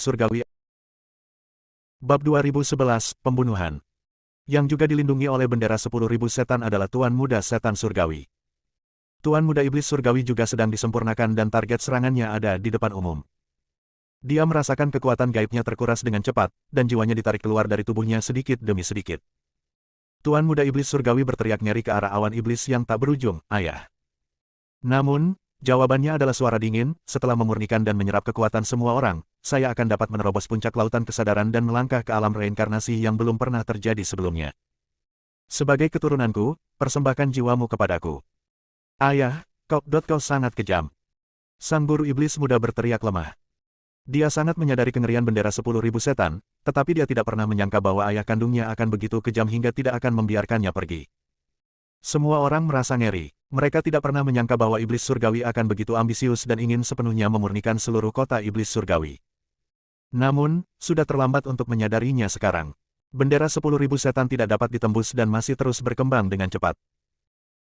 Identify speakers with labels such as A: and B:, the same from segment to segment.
A: Surgawi. Bab 2011, Pembunuhan. Yang juga dilindungi oleh bendera 10.000 setan adalah Tuan Muda Setan Surgawi. Tuan Muda Iblis Surgawi juga sedang disempurnakan dan target serangannya ada di depan umum. Dia merasakan kekuatan gaibnya terkuras dengan cepat, dan jiwanya ditarik keluar dari tubuhnya sedikit demi sedikit. Tuan Muda Iblis Surgawi berteriak nyeri ke arah awan iblis yang tak berujung, "Ayah!" Namun, jawabannya adalah suara dingin. Setelah memurnikan dan menyerap kekuatan semua orang, saya akan dapat menerobos puncak lautan kesadaran dan melangkah ke alam reinkarnasi yang belum pernah terjadi sebelumnya. Sebagai keturunanku, persembahkan jiwamu kepadaku. Ayah, kau sangat kejam. Sang guru iblis muda berteriak lemah. Dia sangat menyadari kengerian bendera 10.000 setan, tetapi dia tidak pernah menyangka bahwa ayah kandungnya akan begitu kejam hingga tidak akan membiarkannya pergi. Semua orang merasa ngeri. Mereka tidak pernah menyangka bahwa iblis surgawi akan begitu ambisius dan ingin sepenuhnya memurnikan seluruh kota iblis surgawi. Namun, sudah terlambat untuk menyadarinya sekarang. Bendera 10.000 setan tidak dapat ditembus dan masih terus berkembang dengan cepat.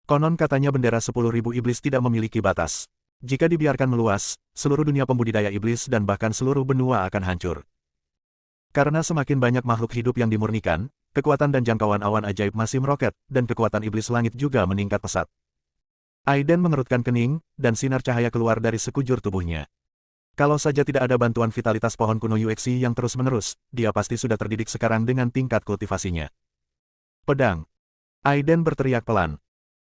A: Konon katanya bendera 10.000 iblis tidak memiliki batas. Jika dibiarkan meluas, seluruh dunia pembudidaya iblis dan bahkan seluruh benua akan hancur. Karena semakin banyak makhluk hidup yang dimurnikan, kekuatan dan jangkauan awan ajaib masih meroket, dan kekuatan iblis langit juga meningkat pesat. Aiden mengerutkan kening, dan sinar cahaya keluar dari sekujur tubuhnya. Kalau saja tidak ada bantuan vitalitas pohon kuno UXI yang terus-menerus, dia pasti sudah terdidik sekarang dengan tingkat kultivasinya. Pedang. Aiden berteriak pelan.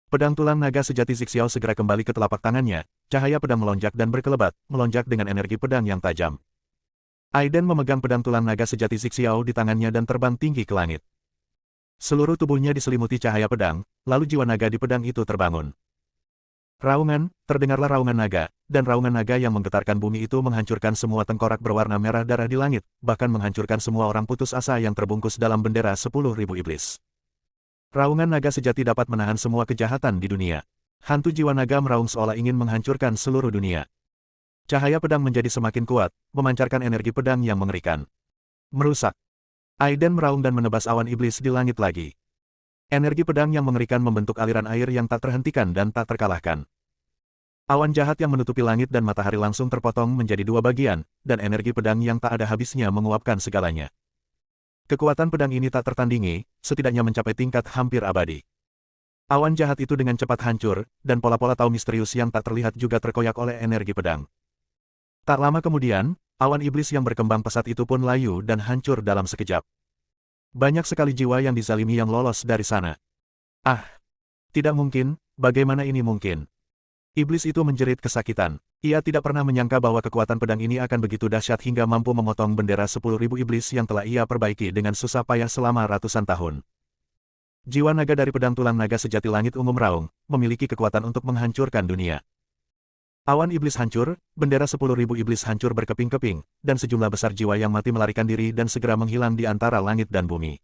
A: Pedang tulang naga sejati Zixiao segera kembali ke telapak tangannya, cahaya pedang melonjak dan berkelebat, melonjak dengan energi pedang yang tajam. Aiden memegang pedang tulang naga sejati Zixiao di tangannya dan terbang tinggi ke langit. Seluruh tubuhnya diselimuti cahaya pedang, lalu jiwa naga di pedang itu terbangun. Raungan, terdengarlah raungan naga, dan raungan naga yang menggetarkan bumi itu menghancurkan semua tengkorak berwarna merah darah di langit, bahkan menghancurkan semua orang putus asa yang terbungkus dalam bendera 10.000 iblis. Raungan naga sejati dapat menahan semua kejahatan di dunia. Hantu jiwa naga meraung seolah ingin menghancurkan seluruh dunia. Cahaya pedang menjadi semakin kuat, memancarkan energi pedang yang mengerikan. Merusak. Aiden meraung dan menebas awan iblis di langit lagi. Energi pedang yang mengerikan membentuk aliran air yang tak terhentikan dan tak terkalahkan. Awan jahat yang menutupi langit dan matahari langsung terpotong menjadi dua bagian, dan energi pedang yang tak ada habisnya menguapkan segalanya. Kekuatan pedang ini tak tertandingi, setidaknya mencapai tingkat hampir abadi. Awan jahat itu dengan cepat hancur, dan pola-pola tahu misterius yang tak terlihat juga terkoyak oleh energi pedang. Tak lama kemudian, awan iblis yang berkembang pesat itu pun layu dan hancur dalam sekejap. Banyak sekali jiwa yang dizalimi yang lolos dari sana. Ah! Tidak mungkin, bagaimana ini mungkin? Iblis itu menjerit kesakitan. Ia tidak pernah menyangka bahwa kekuatan pedang ini akan begitu dahsyat hingga mampu memotong bendera 10.000 iblis yang telah ia perbaiki dengan susah payah selama ratusan tahun. Jiwa naga dari pedang tulang naga sejati langit ungu meraung, memiliki kekuatan untuk menghancurkan dunia. Awan iblis hancur, bendera 10.000 iblis hancur berkeping-keping, dan sejumlah besar jiwa yang mati melarikan diri dan segera menghilang di antara langit dan bumi.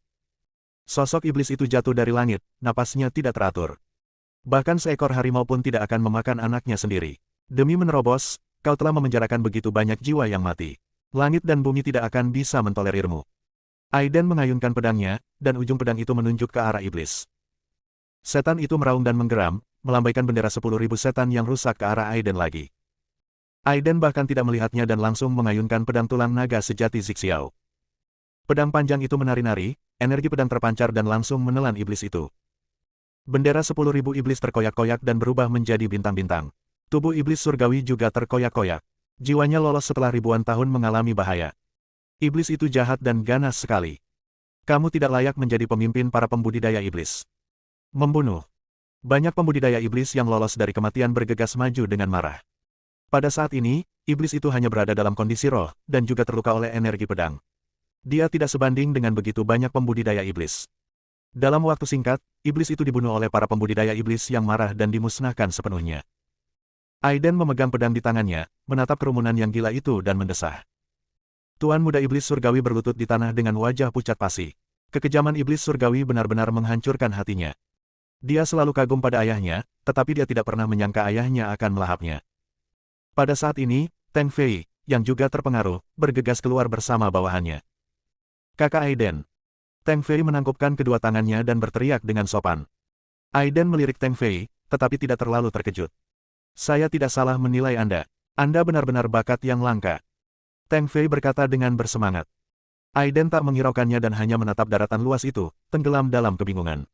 A: Sosok iblis itu jatuh dari langit, napasnya tidak teratur. Bahkan seekor harimau pun tidak akan memakan anaknya sendiri. Demi menerobos, kau telah memenjarakan begitu banyak jiwa yang mati. Langit dan bumi tidak akan bisa mentolerirmu. Aiden mengayunkan pedangnya, dan ujung pedang itu menunjuk ke arah iblis. Setan itu meraung dan menggeram, melambaikan bendera 10.000 setan yang rusak ke arah Aiden lagi. Aiden bahkan tidak melihatnya dan langsung mengayunkan pedang tulang naga sejati Zixiao. Pedang panjang itu menari-nari, energi pedang terpancar dan langsung menelan iblis itu. Bendera 10.000 iblis terkoyak-koyak dan berubah menjadi bintang-bintang. Tubuh iblis surgawi juga terkoyak-koyak. Jiwanya lolos setelah ribuan tahun mengalami bahaya. Iblis itu jahat dan ganas sekali. Kamu tidak layak menjadi pemimpin para pembudidaya iblis. Membunuh. Banyak pembudidaya iblis yang lolos dari kematian bergegas maju dengan marah. Pada saat ini, iblis itu hanya berada dalam kondisi roh, dan juga terluka oleh energi pedang. Dia tidak sebanding dengan begitu banyak pembudidaya iblis. Dalam waktu singkat, iblis itu dibunuh oleh para pembudidaya iblis yang marah dan dimusnahkan sepenuhnya. Aiden memegang pedang di tangannya, menatap kerumunan yang gila itu dan mendesah. Tuan Muda Iblis Surgawi berlutut di tanah dengan wajah pucat pasi. Kekejaman iblis surgawi benar-benar menghancurkan hatinya. Dia selalu kagum pada ayahnya, tetapi dia tidak pernah menyangka ayahnya akan melahapnya. Pada saat ini, Teng Fei, yang juga terpengaruh, bergegas keluar bersama bawahannya. Kakak Aiden. Teng Fei menangkupkan kedua tangannya dan berteriak dengan sopan. Aiden melirik Teng Fei, tetapi tidak terlalu terkejut. Saya tidak salah menilai Anda. Anda benar-benar bakat yang langka. Teng Fei berkata dengan bersemangat. Aiden tak menghiraukannya dan hanya menatap daratan luas itu, tenggelam dalam kebingungan.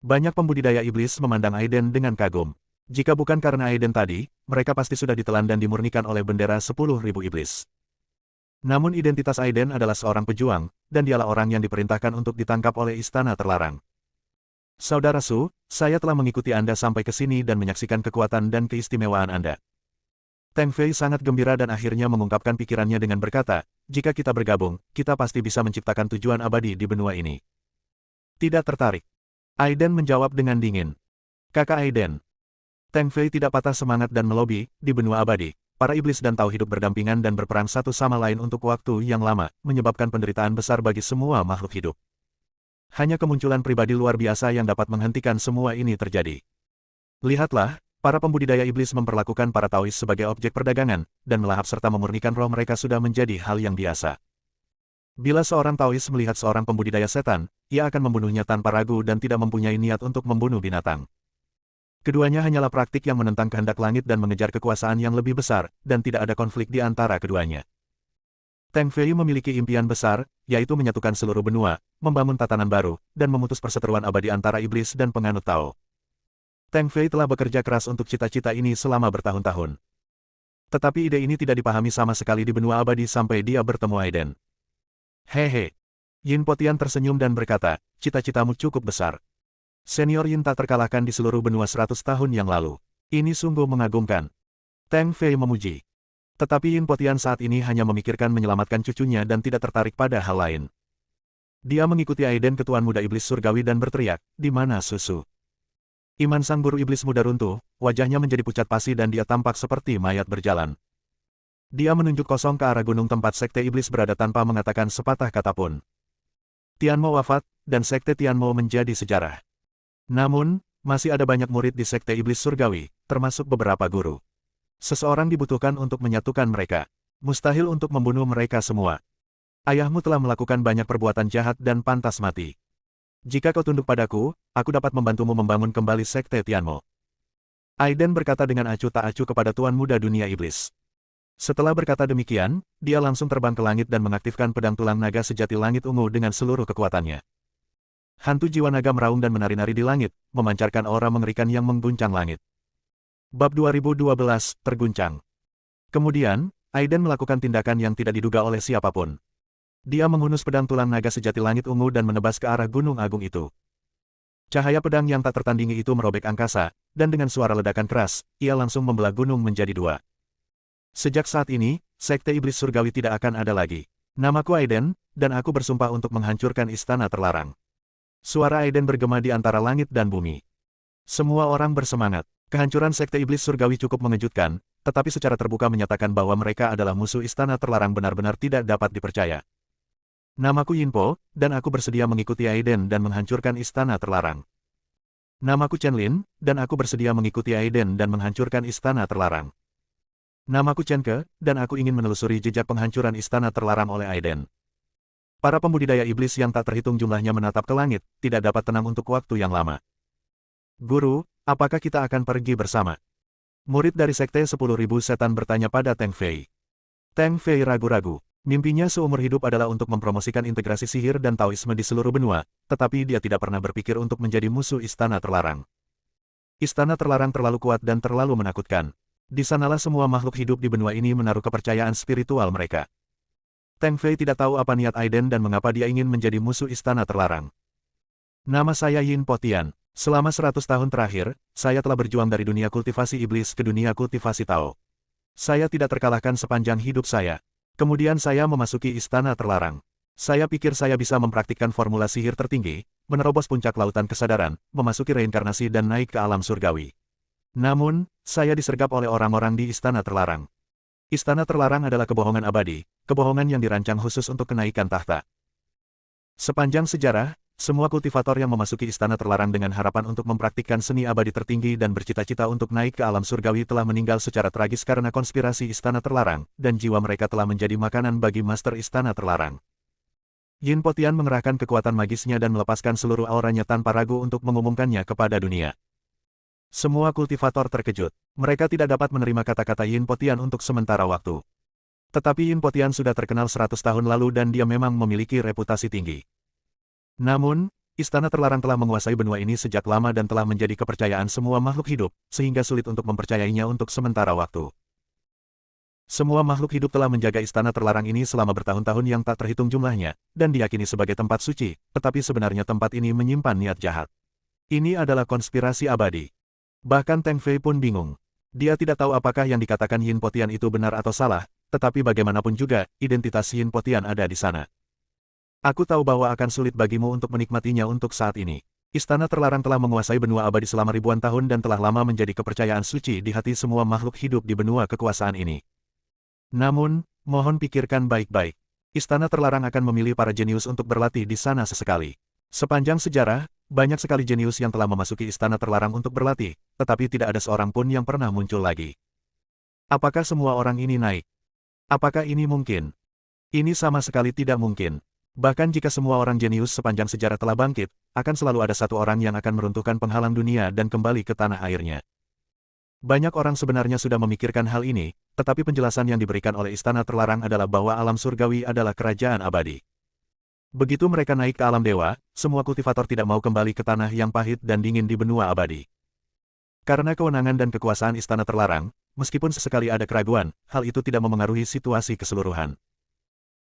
A: Banyak pembudidaya iblis memandang Aiden dengan kagum. Jika bukan karena Aiden tadi, mereka pasti sudah ditelan dan dimurnikan oleh bendera 10.000 iblis. Namun identitas Aiden adalah seorang pejuang, dan dialah orang yang diperintahkan untuk ditangkap oleh Istana Terlarang. Saudara Su, saya telah mengikuti Anda sampai ke sini dan menyaksikan kekuatan dan keistimewaan Anda. Teng Fei sangat gembira dan akhirnya mengungkapkan pikirannya dengan berkata, jika kita bergabung, kita pasti bisa menciptakan tujuan abadi di benua ini. Tidak tertarik. Aiden menjawab dengan dingin. Kakak Aiden. Teng Fei tidak patah semangat dan melobi, di benua abadi, para iblis dan Tao hidup berdampingan dan berperang satu sama lain untuk waktu yang lama, menyebabkan penderitaan besar bagi semua makhluk hidup. Hanya kemunculan pribadi luar biasa yang dapat menghentikan semua ini terjadi. Lihatlah, para pembudidaya iblis memperlakukan para Taois sebagai objek perdagangan, dan melahap serta memurnikan roh mereka sudah menjadi hal yang biasa. Bila seorang Taois melihat seorang pembudidaya setan, ia akan membunuhnya tanpa ragu dan tidak mempunyai niat untuk membunuh binatang. Keduanya hanyalah praktik yang menentang kehendak langit dan mengejar kekuasaan yang lebih besar, dan tidak ada konflik di antara keduanya. Teng Fei memiliki impian besar, yaitu menyatukan seluruh benua, membangun tatanan baru, dan memutus perseteruan abadi antara iblis dan penganut Tao. Teng Fei telah bekerja keras untuk cita-cita ini selama bertahun-tahun. Tetapi ide ini tidak dipahami sama sekali di benua abadi sampai dia bertemu Aiden. Hehe. Yin Potian tersenyum dan berkata, cita-citamu cukup besar. Senior Yin tak terkalahkan di seluruh benua 100 tahun yang lalu. Ini sungguh mengagumkan. Teng Fei memuji. Tetapi Yin Potian saat ini hanya memikirkan menyelamatkan cucunya dan tidak tertarik pada hal lain. Dia mengikuti Aiden ke Tuan Muda Iblis Surgawi dan berteriak, di mana susu? Iman sang guru iblis muda runtuh, wajahnya menjadi pucat pasi dan dia tampak seperti mayat berjalan. Dia menunjuk kosong ke arah gunung tempat Sekte Iblis berada tanpa mengatakan sepatah kata pun. Tianmo wafat, dan Sekte Tianmo menjadi sejarah. Namun, masih ada banyak murid di Sekte Iblis Surgawi, termasuk beberapa guru. Seseorang dibutuhkan untuk menyatukan mereka. Mustahil untuk membunuh mereka semua. Ayahmu telah melakukan banyak perbuatan jahat dan pantas mati. Jika kau tunduk padaku, aku dapat membantumu membangun kembali Sekte Tianmo. Aiden berkata dengan acuh tak acuh kepada Tuan Muda Dunia Iblis. Setelah berkata demikian, dia langsung terbang ke langit dan mengaktifkan pedang tulang naga sejati langit ungu dengan seluruh kekuatannya. Hantu jiwa naga meraung dan menari-nari di langit, memancarkan aura mengerikan yang mengguncang langit. Bab 2012, terguncang. Kemudian, Aiden melakukan tindakan yang tidak diduga oleh siapapun. Dia menghunus pedang tulang naga sejati langit ungu dan menebas ke arah gunung agung itu. Cahaya pedang yang tak tertandingi itu merobek angkasa, dan dengan suara ledakan keras, ia langsung membelah gunung menjadi dua. Sejak saat ini, Sekte Iblis Surgawi tidak akan ada lagi. Namaku Aiden, dan aku bersumpah untuk menghancurkan Istana Terlarang. Suara Aiden bergema di antara langit dan bumi. Semua orang bersemangat. Kehancuran Sekte Iblis Surgawi cukup mengejutkan, tetapi secara terbuka menyatakan bahwa mereka adalah musuh Istana Terlarang benar-benar tidak dapat dipercaya. Namaku Yinpo, dan aku bersedia mengikuti Aiden dan menghancurkan Istana Terlarang. Namaku Chenlin, dan aku bersedia mengikuti Aiden dan menghancurkan Istana Terlarang. Namaku Chenke, dan aku ingin menelusuri jejak penghancuran Istana Terlarang oleh Aiden. Para pembudidaya iblis yang tak terhitung jumlahnya menatap ke langit, tidak dapat tenang untuk waktu yang lama. Guru, apakah kita akan pergi bersama? Murid dari Sekte 10.000 Setan bertanya pada Teng Fei. Teng Fei ragu-ragu. Mimpinya seumur hidup adalah untuk mempromosikan integrasi sihir dan Taoisme di seluruh benua, tetapi dia tidak pernah berpikir untuk menjadi musuh Istana Terlarang. Istana Terlarang terlalu kuat dan terlalu menakutkan. Di sanalah semua makhluk hidup di benua ini menaruh kepercayaan spiritual mereka. Teng Fei tidak tahu apa niat Aiden dan mengapa dia ingin menjadi musuh Istana Terlarang. Nama saya Yin Potian. Selama 100 tahun terakhir, saya telah berjuang dari dunia kultivasi iblis ke dunia kultivasi Tao. Saya tidak terkalahkan sepanjang hidup saya. Kemudian saya memasuki Istana Terlarang. Saya pikir saya bisa mempraktikkan formula sihir tertinggi, menerobos puncak lautan kesadaran, memasuki reinkarnasi dan naik ke alam surgawi. Namun, saya disergap oleh orang-orang di Istana Terlarang. Istana Terlarang adalah kebohongan abadi, kebohongan yang dirancang khusus untuk kenaikan tahta. Sepanjang sejarah, semua kultivator yang memasuki Istana Terlarang dengan harapan untuk mempraktikkan seni abadi tertinggi dan bercita-cita untuk naik ke alam surgawi telah meninggal secara tragis karena konspirasi Istana Terlarang, dan jiwa mereka telah menjadi makanan bagi Master Istana Terlarang. Yin Potian mengerahkan kekuatan magisnya dan melepaskan seluruh auranya tanpa ragu untuk mengumumkannya kepada dunia. Semua kultivator terkejut. Mereka tidak dapat menerima kata-kata Yin Potian untuk sementara waktu. Tetapi Yin Potian sudah terkenal 100 tahun lalu dan dia memang memiliki reputasi tinggi. Namun, Istana Terlarang telah menguasai benua ini sejak lama dan telah menjadi kepercayaan semua makhluk hidup, sehingga sulit untuk mempercayainya untuk sementara waktu. Semua makhluk hidup telah menjaga Istana Terlarang ini selama bertahun-tahun yang tak terhitung jumlahnya, dan diyakini sebagai tempat suci, tetapi sebenarnya tempat ini menyimpan niat jahat. Ini adalah konspirasi abadi. Bahkan Teng Fei pun bingung. Dia tidak tahu apakah yang dikatakan Yin Potian itu benar atau salah, tetapi bagaimanapun juga, identitas Yin Potian ada di sana. Aku tahu bahwa akan sulit bagimu untuk menikmatinya untuk saat ini. Istana Terlarang telah menguasai benua abadi selama ribuan tahun dan telah lama menjadi kepercayaan suci di hati semua makhluk hidup di benua kekuasaan ini. Namun, mohon pikirkan baik-baik. Istana Terlarang akan memilih para jenius untuk berlatih di sana sesekali. Sepanjang sejarah, banyak sekali jenius yang telah memasuki Istana Terlarang untuk berlatih, tetapi tidak ada seorang pun yang pernah muncul lagi. Apakah semua orang ini naik? Apakah ini mungkin? Ini sama sekali tidak mungkin. Bahkan jika semua orang jenius sepanjang sejarah telah bangkit, akan selalu ada satu orang yang akan meruntuhkan penghalang dunia dan kembali ke tanah airnya. Banyak orang sebenarnya sudah memikirkan hal ini, tetapi penjelasan yang diberikan oleh Istana Terlarang adalah bahwa alam surgawi adalah kerajaan abadi. Begitu mereka naik ke alam dewa, semua kultivator tidak mau kembali ke tanah yang pahit dan dingin di benua abadi. Karena kewenangan dan kekuasaan Istana Terlarang, meskipun sesekali ada keraguan, hal itu tidak memengaruhi situasi keseluruhan.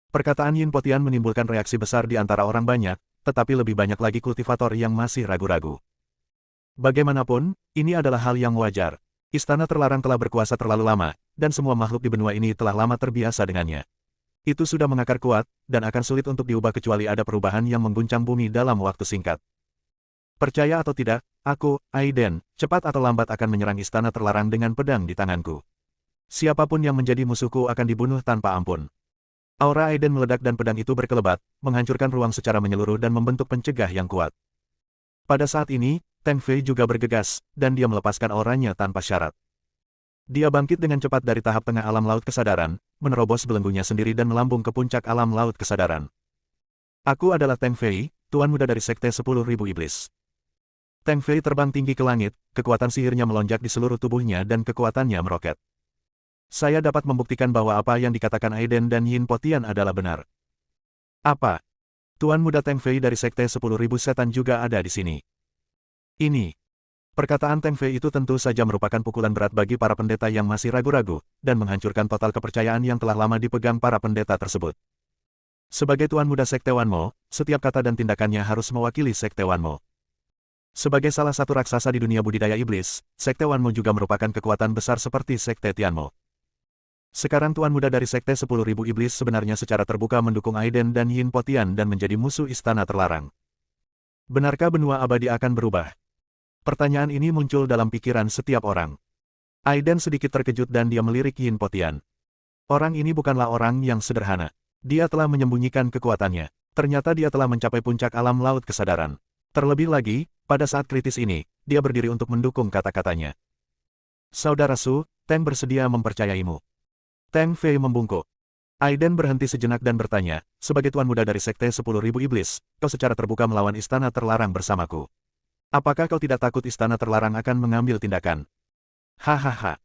A: Perkataan Yin Potian menimbulkan reaksi besar di antara orang banyak, tetapi lebih banyak lagi kultivator yang masih ragu-ragu. Bagaimanapun, ini adalah hal yang wajar. Istana Terlarang telah berkuasa terlalu lama, dan semua makhluk di benua ini telah lama terbiasa dengannya. Itu sudah mengakar kuat, dan akan sulit untuk diubah kecuali ada perubahan yang mengguncang bumi dalam waktu singkat. Percaya atau tidak, aku, Aiden, cepat atau lambat akan menyerang Istana Terlarang dengan pedang di tanganku. Siapapun yang menjadi musuhku akan dibunuh tanpa ampun. Aura Aiden meledak dan pedang itu berkelebat, menghancurkan ruang secara menyeluruh dan membentuk pencegah yang kuat. Pada saat ini, Teng Fei juga bergegas, dan dia melepaskan auranya tanpa syarat. Dia bangkit dengan cepat dari tahap tengah alam laut kesadaran, menerobos belenggunya sendiri dan melambung ke puncak alam laut kesadaran. Aku adalah Teng Fei, Tuan Muda dari Sekte 10.000 Iblis. Teng Fei terbang tinggi ke langit, kekuatan sihirnya melonjak di seluruh tubuhnya dan kekuatannya meroket. Saya dapat membuktikan bahwa apa yang dikatakan Aiden dan Yin Potian adalah benar. Apa? Tuan Muda Teng Fei dari Sekte 10.000 Setan juga ada di sini. Ini. Perkataan Teng Fei itu tentu saja merupakan pukulan berat bagi para pendeta yang masih ragu-ragu, dan menghancurkan total kepercayaan yang telah lama dipegang para pendeta tersebut. Sebagai Tuan Muda Sekte Wanmo, setiap kata dan tindakannya harus mewakili Sekte Wanmo. Sebagai salah satu raksasa di dunia budidaya iblis, Sekte Wanmo juga merupakan kekuatan besar seperti Sekte Tianmo. Sekarang Tuan Muda dari Sekte 10.000 Iblis sebenarnya secara terbuka mendukung Aiden dan Yin Potian dan menjadi musuh Istana Terlarang. Benarkah benua abadi akan berubah? Pertanyaan ini muncul dalam pikiran setiap orang. Aiden sedikit terkejut dan dia melirik Yin Potian. Orang ini bukanlah orang yang sederhana. Dia telah menyembunyikan kekuatannya. Ternyata dia telah mencapai puncak alam laut kesadaran. Terlebih lagi, pada saat kritis ini, dia berdiri untuk mendukung kata-katanya. Saudara Su, Teng bersedia mempercayaimu. Teng Fei membungkuk. Aiden berhenti sejenak dan bertanya, sebagai Tuan Muda dari Sekte 10.000 Iblis, kau secara terbuka melawan Istana Terlarang bersamaku. Apakah kau tidak takut Istana Terlarang akan mengambil tindakan? Hahaha.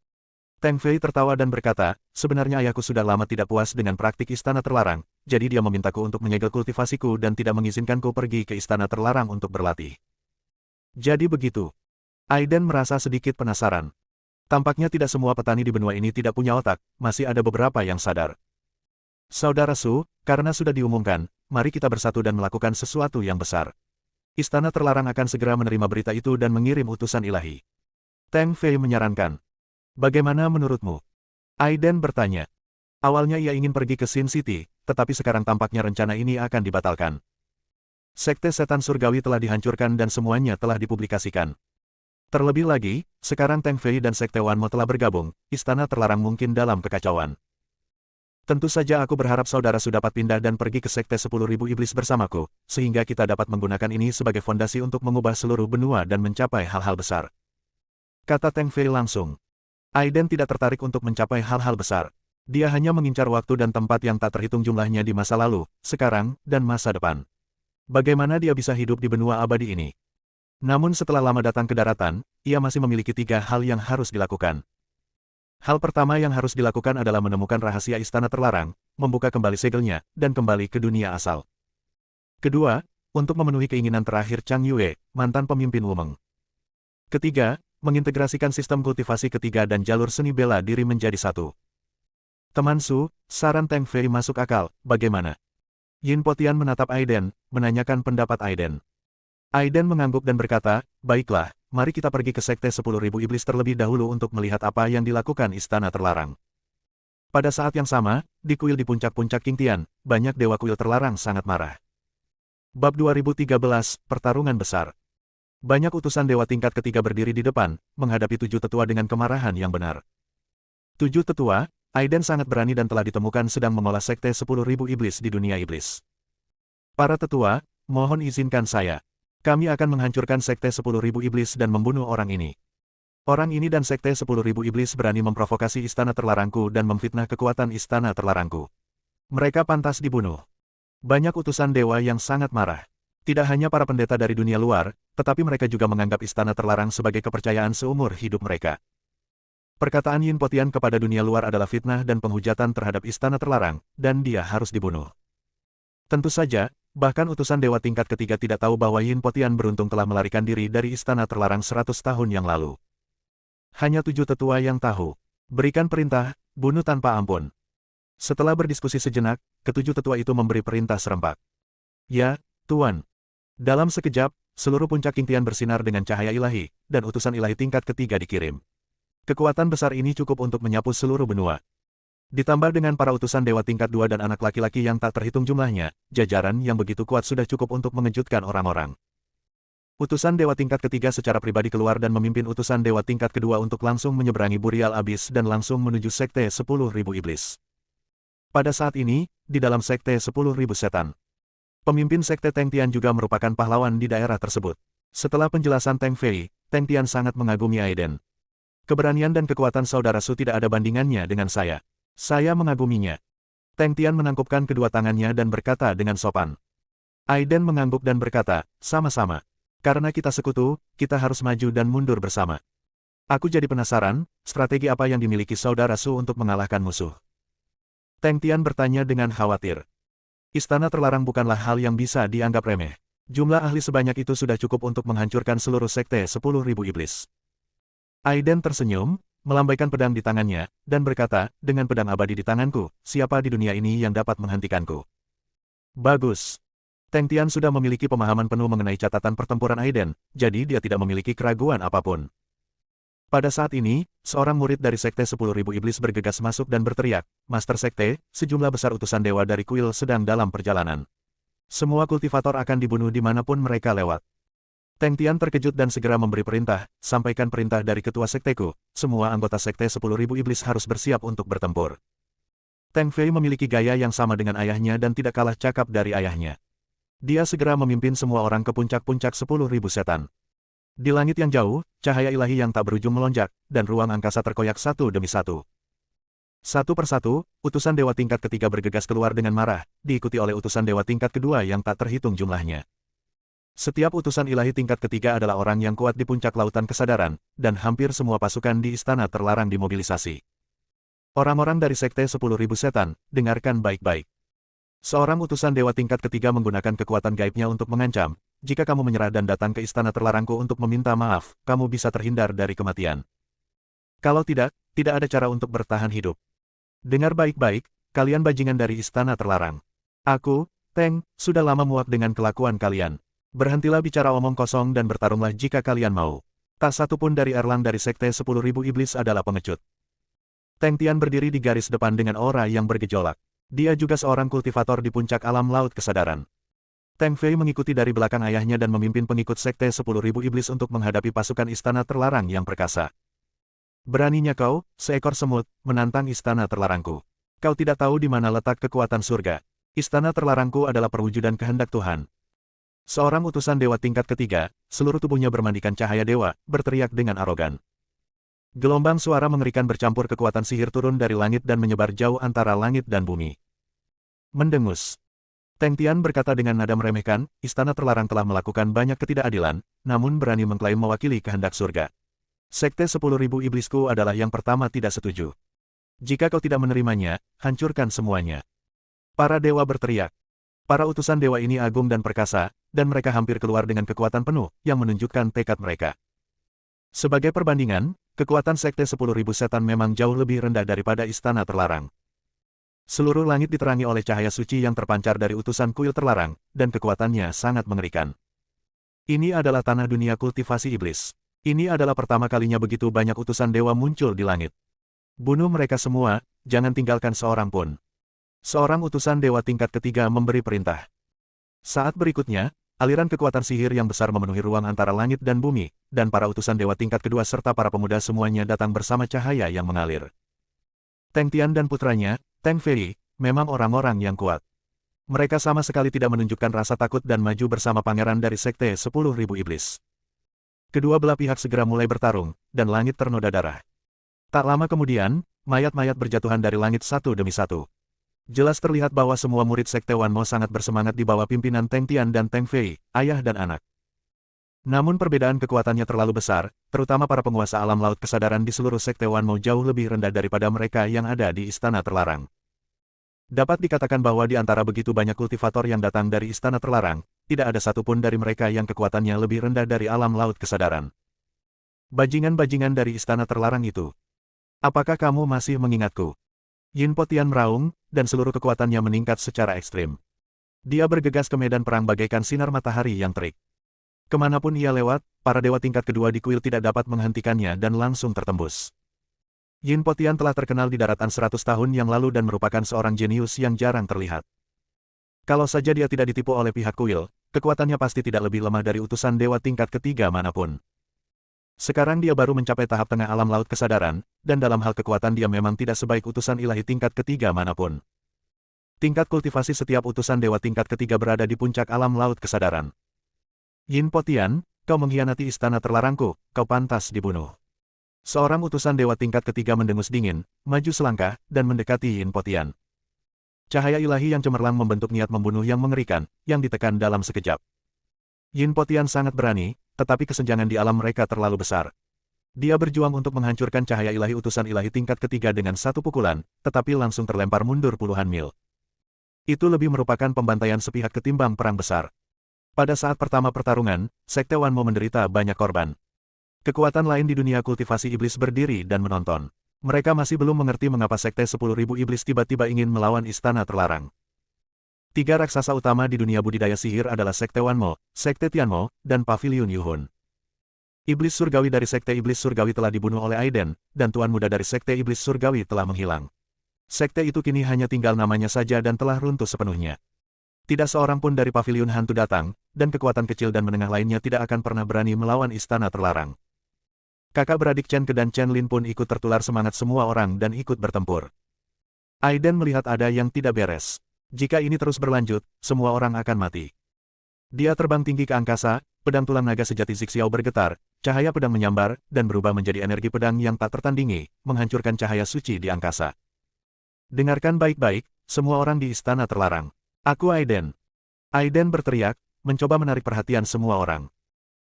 A: Teng Fei tertawa dan berkata, sebenarnya ayahku sudah lama tidak puas dengan praktik Istana Terlarang, jadi dia memintaku untuk menyegel kultivasiku dan tidak mengizinkanku pergi ke Istana Terlarang untuk berlatih. Jadi begitu. Aiden merasa sedikit penasaran. Tampaknya tidak semua petani di benua ini tidak punya otak, masih ada beberapa yang sadar. Saudara Su, karena sudah diumumkan, mari kita bersatu dan melakukan sesuatu yang besar. Istana Terlarang akan segera menerima berita itu dan mengirim utusan ilahi. Teng Fei menyarankan. Bagaimana menurutmu? Aiden bertanya. Awalnya ia ingin pergi ke Sin City, tetapi sekarang tampaknya rencana ini akan dibatalkan. Sekte Setan Surgawi telah dihancurkan dan semuanya telah dipublikasikan. Terlebih lagi, sekarang Teng Fei dan Sekte Wanmo telah bergabung, Istana Terlarang mungkin dalam kekacauan. Tentu saja aku berharap saudara Su dapat pindah dan pergi ke Sekte 10.000 Iblis bersamaku, sehingga kita dapat menggunakan ini sebagai fondasi untuk mengubah seluruh benua dan mencapai hal-hal besar. Kata Teng Fei langsung. Aiden tidak tertarik untuk mencapai hal-hal besar. Dia hanya mengincar waktu dan tempat yang tak terhitung jumlahnya di masa lalu, sekarang, dan masa depan. Bagaimana dia bisa hidup di benua abadi ini? Namun setelah lama datang ke daratan, ia masih memiliki 3 hal yang harus dilakukan. Hal pertama yang harus dilakukan adalah menemukan rahasia istana terlarang, membuka kembali segelnya, dan kembali ke dunia asal. Kedua, untuk memenuhi keinginan terakhir Chang Yue, mantan pemimpin Wumeng. Ketiga, mengintegrasikan sistem kultivasi ketiga dan jalur seni bela diri menjadi satu. Teman Su, saran Teng Fei masuk akal, bagaimana? Yin Potian menatap Aiden, menanyakan pendapat Aiden. Aiden mengangguk dan berkata, baiklah, mari kita pergi ke Sekte 10.000 Iblis terlebih dahulu untuk melihat apa yang dilakukan Istana Terlarang. Pada saat yang sama, di kuil di puncak-puncak Qingtian, banyak dewa kuil terlarang sangat marah. Bab 2013, Pertarungan Besar. Banyak utusan dewa tingkat ketiga berdiri di depan, menghadapi 7 tetua dengan kemarahan yang benar. 7 tetua, Aiden sangat berani dan telah ditemukan sedang mengolah Sekte 10.000 Iblis di dunia iblis. Para tetua, mohon izinkan saya. Kami akan menghancurkan Sekte 10.000 Iblis dan membunuh orang ini. Orang ini dan Sekte 10.000 Iblis berani memprovokasi Istana Terlarangku dan memfitnah kekuatan Istana Terlarangku. Mereka pantas dibunuh. Banyak utusan dewa yang sangat marah. Tidak hanya para pendeta dari dunia luar, tetapi mereka juga menganggap Istana Terlarang sebagai kepercayaan seumur hidup mereka. Perkataan Yin Potian kepada dunia luar adalah fitnah dan penghujatan terhadap Istana Terlarang, dan dia harus dibunuh. Tentu saja, bahkan utusan dewa tingkat ketiga tidak tahu bahwa Yin Potian beruntung telah melarikan diri dari Istana Terlarang 100 tahun yang lalu. Hanya 7 tetua yang tahu. Berikan perintah, bunuh tanpa ampun. Setelah berdiskusi sejenak, ketujuh tetua itu memberi perintah serempak. Ya, Tuan. Dalam sekejap, seluruh puncak Qingtian bersinar dengan cahaya ilahi, dan utusan ilahi tingkat ketiga dikirim. Kekuatan besar ini cukup untuk menyapu seluruh benua. Ditambah dengan para utusan dewa tingkat 2 dan anak laki-laki yang tak terhitung jumlahnya, jajaran yang begitu kuat sudah cukup untuk mengejutkan orang-orang. Utusan dewa tingkat ketiga secara pribadi keluar dan memimpin utusan dewa tingkat kedua untuk langsung menyeberangi Burial Abyss dan langsung menuju Sekte 10.000 Iblis. Pada saat ini, di dalam Sekte 10.000 Setan, pemimpin Sekte Teng Tian juga merupakan pahlawan di daerah tersebut. Setelah penjelasan Teng Fei, Teng Tian sangat mengagumi Aiden. Keberanian dan kekuatan saudara Su tidak ada bandingannya dengan saya. Saya mengaguminya. Teng Tian menangkupkan kedua tangannya dan berkata dengan sopan. Aiden mengangguk dan berkata, sama-sama. Karena kita sekutu, kita harus maju dan mundur bersama. Aku jadi penasaran, strategi apa yang dimiliki saudara Su untuk mengalahkan musuh. Teng Tian bertanya dengan khawatir. Istana Terlarang bukanlah hal yang bisa dianggap remeh. Jumlah ahli sebanyak itu sudah cukup untuk menghancurkan seluruh Sekte 10.000 Iblis. Aiden tersenyum, melambaikan pedang di tangannya, dan berkata, dengan pedang abadi di tanganku, siapa di dunia ini yang dapat menghentikanku? Bagus. Teng Tian sudah memiliki pemahaman penuh mengenai catatan pertempuran Aiden, jadi dia tidak memiliki keraguan apapun. Pada saat ini, seorang murid dari Sekte 10.000 Iblis bergegas masuk dan berteriak, Master Sekte, sejumlah besar utusan dewa dari kuil sedang dalam perjalanan. Semua kultivator akan dibunuh dimanapun mereka lewat. Teng Tian terkejut dan segera memberi perintah, sampaikan perintah dari ketua sekteku, semua anggota Sekte 10.000 Iblis harus bersiap untuk bertempur. Teng Fei memiliki gaya yang sama dengan ayahnya dan tidak kalah cakap dari ayahnya. Dia segera memimpin semua orang ke puncak-puncak 10.000 setan. Di langit yang jauh, cahaya ilahi yang tak berujung melonjak, dan ruang angkasa terkoyak satu demi satu. Satu persatu, utusan dewa tingkat ketiga bergegas keluar dengan marah, diikuti oleh utusan dewa tingkat kedua yang tak terhitung jumlahnya. Setiap utusan ilahi tingkat ketiga adalah orang yang kuat di puncak lautan kesadaran, dan hampir semua pasukan di Istana Terlarang dimobilisasi. Orang-orang dari Sekte 10.000 Setan, dengarkan baik-baik. Seorang utusan dewa tingkat ketiga menggunakan kekuatan gaibnya untuk mengancam, jika kamu menyerah dan datang ke Istana Terlarangku untuk meminta maaf, kamu bisa terhindar dari kematian. Kalau tidak, tidak ada cara untuk bertahan hidup. Dengar baik-baik, kalian bajingan dari Istana Terlarang. Aku, Teng, sudah lama muak dengan kelakuan kalian. Berhentilah bicara omong kosong dan bertarunglah jika kalian mau. Tak satu pun dari Erlang dari Sekte 10.000 Iblis adalah pengecut. Teng Tian berdiri di garis depan dengan aura yang bergejolak. Dia juga seorang kultivator di puncak alam laut kesadaran. Teng Fei mengikuti dari belakang ayahnya dan memimpin pengikut Sekte 10.000 Iblis untuk menghadapi pasukan Istana Terlarang yang perkasa. Beraninya kau, seekor semut, menantang Istana Terlarangku. Kau tidak tahu di mana letak kekuatan surga. Istana Terlarangku adalah perwujudan kehendak Tuhan. Seorang utusan dewa tingkat ketiga, seluruh tubuhnya bermandikan cahaya dewa, berteriak dengan arogan. Gelombang suara mengerikan bercampur kekuatan sihir turun dari langit dan menyebar jauh antara langit dan bumi. Mendengus. Teng Tian berkata dengan nada meremehkan, Istana Terlarang telah melakukan banyak ketidakadilan, namun berani mengklaim mewakili kehendak surga. Sekte 10.000 iblisku adalah yang pertama tidak setuju. Jika kau tidak menerimanya, hancurkan semuanya. Para dewa berteriak. Para utusan dewa ini agung dan perkasa, dan mereka hampir keluar dengan kekuatan penuh, yang menunjukkan tekad mereka. Sebagai perbandingan, kekuatan Sekte 10.000 setan memang jauh lebih rendah daripada istana terlarang. Seluruh langit diterangi oleh cahaya suci yang terpancar dari utusan kuil terlarang, dan kekuatannya sangat mengerikan. Ini adalah tanah dunia kultivasi iblis. Ini adalah pertama kalinya begitu banyak utusan dewa muncul di langit. Bunuh mereka semua, jangan tinggalkan seorang pun. Seorang utusan dewa tingkat ketiga memberi perintah. Saat berikutnya, aliran kekuatan sihir yang besar memenuhi ruang antara langit dan bumi, dan para utusan dewa tingkat kedua serta para pemuda semuanya datang bersama cahaya yang mengalir. Teng Tian dan putranya, Teng Fei, memang orang-orang yang kuat. Mereka sama sekali tidak menunjukkan rasa takut dan maju bersama pangeran dari Sekte 10.000 Iblis. Kedua belah pihak segera mulai bertarung, dan langit ternoda darah. Tak lama kemudian, mayat-mayat berjatuhan dari langit satu demi satu. Jelas terlihat bahwa semua murid Sekte Wan Mo sangat bersemangat di bawah pimpinan Teng Tian dan Teng Fei, ayah dan anak. Namun perbedaan kekuatannya terlalu besar, terutama para penguasa alam laut kesadaran di seluruh Sekte Wan Mo jauh lebih rendah daripada mereka yang ada di Istana Terlarang. Dapat dikatakan bahwa di antara begitu banyak kultivator yang datang dari Istana Terlarang, tidak ada satupun dari mereka yang kekuatannya lebih rendah dari alam laut kesadaran. Bajingan-bajingan dari Istana Terlarang itu. Apakah kamu masih mengingatku? Yin Po Tian meraung, dan seluruh kekuatannya meningkat secara ekstrim. Dia bergegas ke medan perang bagaikan sinar matahari yang terik. Kemanapun ia lewat, para dewa tingkat kedua di kuil tidak dapat menghentikannya dan langsung tertembus. Yin Po Tian telah terkenal di daratan 100 tahun yang lalu dan merupakan seorang jenius yang jarang terlihat. Kalau saja dia tidak ditipu oleh pihak kuil, kekuatannya pasti tidak lebih lemah dari utusan dewa tingkat ketiga manapun. Sekarang dia baru mencapai tahap tengah alam laut kesadaran, dan dalam hal kekuatan dia memang tidak sebaik utusan ilahi tingkat ketiga manapun. Tingkat kultivasi setiap utusan dewa tingkat ketiga berada di puncak alam laut kesadaran. Yin Po Tian, kau mengkhianati istana terlarangku, kau pantas dibunuh. Seorang utusan dewa tingkat ketiga mendengus dingin, maju selangkah, dan mendekati Yin Po Tian. Cahaya ilahi yang cemerlang membentuk niat membunuh yang mengerikan, yang ditekan dalam sekejap. Yin Po Tian sangat berani, tetapi kesenjangan di alam mereka terlalu besar. Dia berjuang untuk menghancurkan cahaya ilahi utusan ilahi tingkat ketiga dengan satu pukulan, tetapi langsung terlempar mundur puluhan mil. Itu lebih merupakan pembantaian sepihak ketimbang perang besar. Pada saat pertama pertarungan, Sekte Wan Mo menderita banyak korban. Kekuatan lain di dunia kultivasi iblis berdiri dan menonton. Mereka masih belum mengerti mengapa Sekte 10.000 Iblis tiba-tiba ingin melawan Istana Terlarang. Tiga raksasa utama di dunia budidaya sihir adalah Sekte Wan Mo, Sekte Tian Mo, dan Pavilion Yuhun. Iblis surgawi dari Sekte Iblis Surgawi telah dibunuh oleh Aiden, dan Tuan Muda dari Sekte Iblis Surgawi telah menghilang. Sekte itu kini hanya tinggal namanya saja dan telah runtuh sepenuhnya. Tidak seorang pun dari Pavilion Hantu datang, dan kekuatan kecil dan menengah lainnya tidak akan pernah berani melawan Istana Terlarang. Kakak beradik Chen Ke dan Chen Lin pun ikut tertular semangat semua orang dan ikut bertempur. Aiden melihat ada yang tidak beres. Jika ini terus berlanjut, semua orang akan mati. Dia terbang tinggi ke angkasa, pedang tulang naga sejati Zixiao bergetar, cahaya pedang menyambar, dan berubah menjadi energi pedang yang tak tertandingi, menghancurkan cahaya suci di angkasa. Dengarkan baik-baik, semua orang di Istana Terlarang. Aku Aiden. Aiden berteriak, mencoba menarik perhatian semua orang.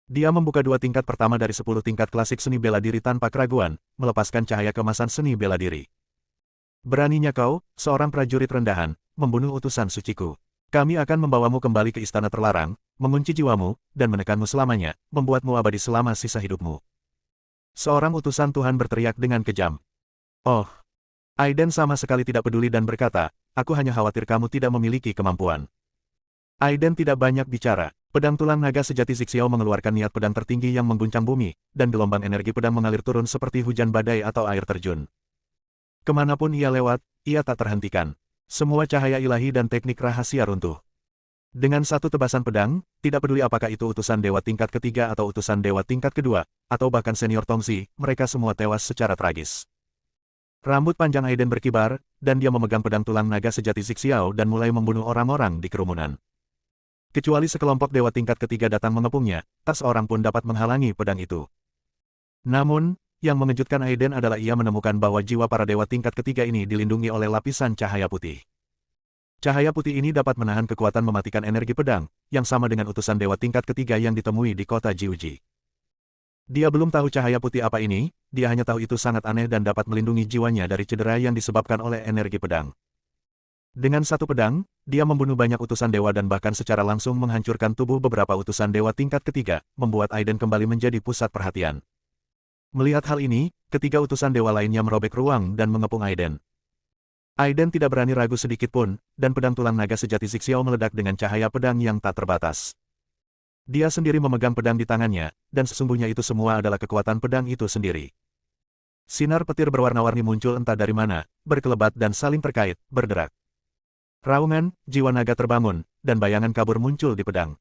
A: Dia membuka dua tingkat pertama dari 10 tingkat klasik seni bela diri tanpa keraguan, melepaskan cahaya kemasan seni bela diri. Beraninya kau, seorang prajurit rendahan, membunuh utusan suciku. Kami akan membawamu kembali ke Istana Terlarang, mengunci jiwamu, dan menekanmu selamanya, membuatmu abadi selama sisa hidupmu. Seorang utusan Tuhan berteriak dengan kejam. Oh! Aiden sama sekali tidak peduli dan berkata, aku hanya khawatir kamu tidak memiliki kemampuan. Aiden tidak banyak bicara. Pedang tulang naga sejati Zixiao mengeluarkan niat pedang tertinggi yang mengguncang bumi, dan gelombang energi pedang mengalir turun seperti hujan badai atau air terjun. Kemanapun ia lewat, ia tak terhentikan. Semua cahaya ilahi dan teknik rahasia runtuh. Dengan satu tebasan pedang, tidak peduli apakah itu utusan dewa tingkat ketiga atau utusan dewa tingkat kedua, atau bahkan senior Tongzi, mereka semua tewas secara tragis. Rambut panjang Aiden berkibar, dan dia memegang pedang tulang naga sejati Zixiao dan mulai membunuh orang-orang di kerumunan. Kecuali sekelompok dewa tingkat ketiga datang mengepungnya, tak seorang pun dapat menghalangi pedang itu. Namun, yang mengejutkan Aiden adalah ia menemukan bahwa jiwa para dewa tingkat ketiga ini dilindungi oleh lapisan cahaya putih. Cahaya putih ini dapat menahan kekuatan mematikan energi pedang, yang sama dengan utusan dewa tingkat ketiga yang ditemui di kota Jiuji. Dia belum tahu cahaya putih apa ini, dia hanya tahu itu sangat aneh dan dapat melindungi jiwanya dari cedera yang disebabkan oleh energi pedang. Dengan satu pedang, dia membunuh banyak utusan dewa dan bahkan secara langsung menghancurkan tubuh beberapa utusan dewa tingkat ketiga, membuat Aiden kembali menjadi pusat perhatian. Melihat hal ini, ketiga utusan dewa lainnya merobek ruang dan mengepung Aiden. Aiden tidak berani ragu sedikit pun, dan pedang tulang naga sejati Zixiao meledak dengan cahaya pedang yang tak terbatas. Dia sendiri memegang pedang di tangannya, dan sesungguhnya itu semua adalah kekuatan pedang itu sendiri. Sinar petir berwarna-warni muncul entah dari mana, berkelebat dan saling terkait, berderak. Raungan, jiwa naga terbangun, dan bayangan kabur muncul di pedang.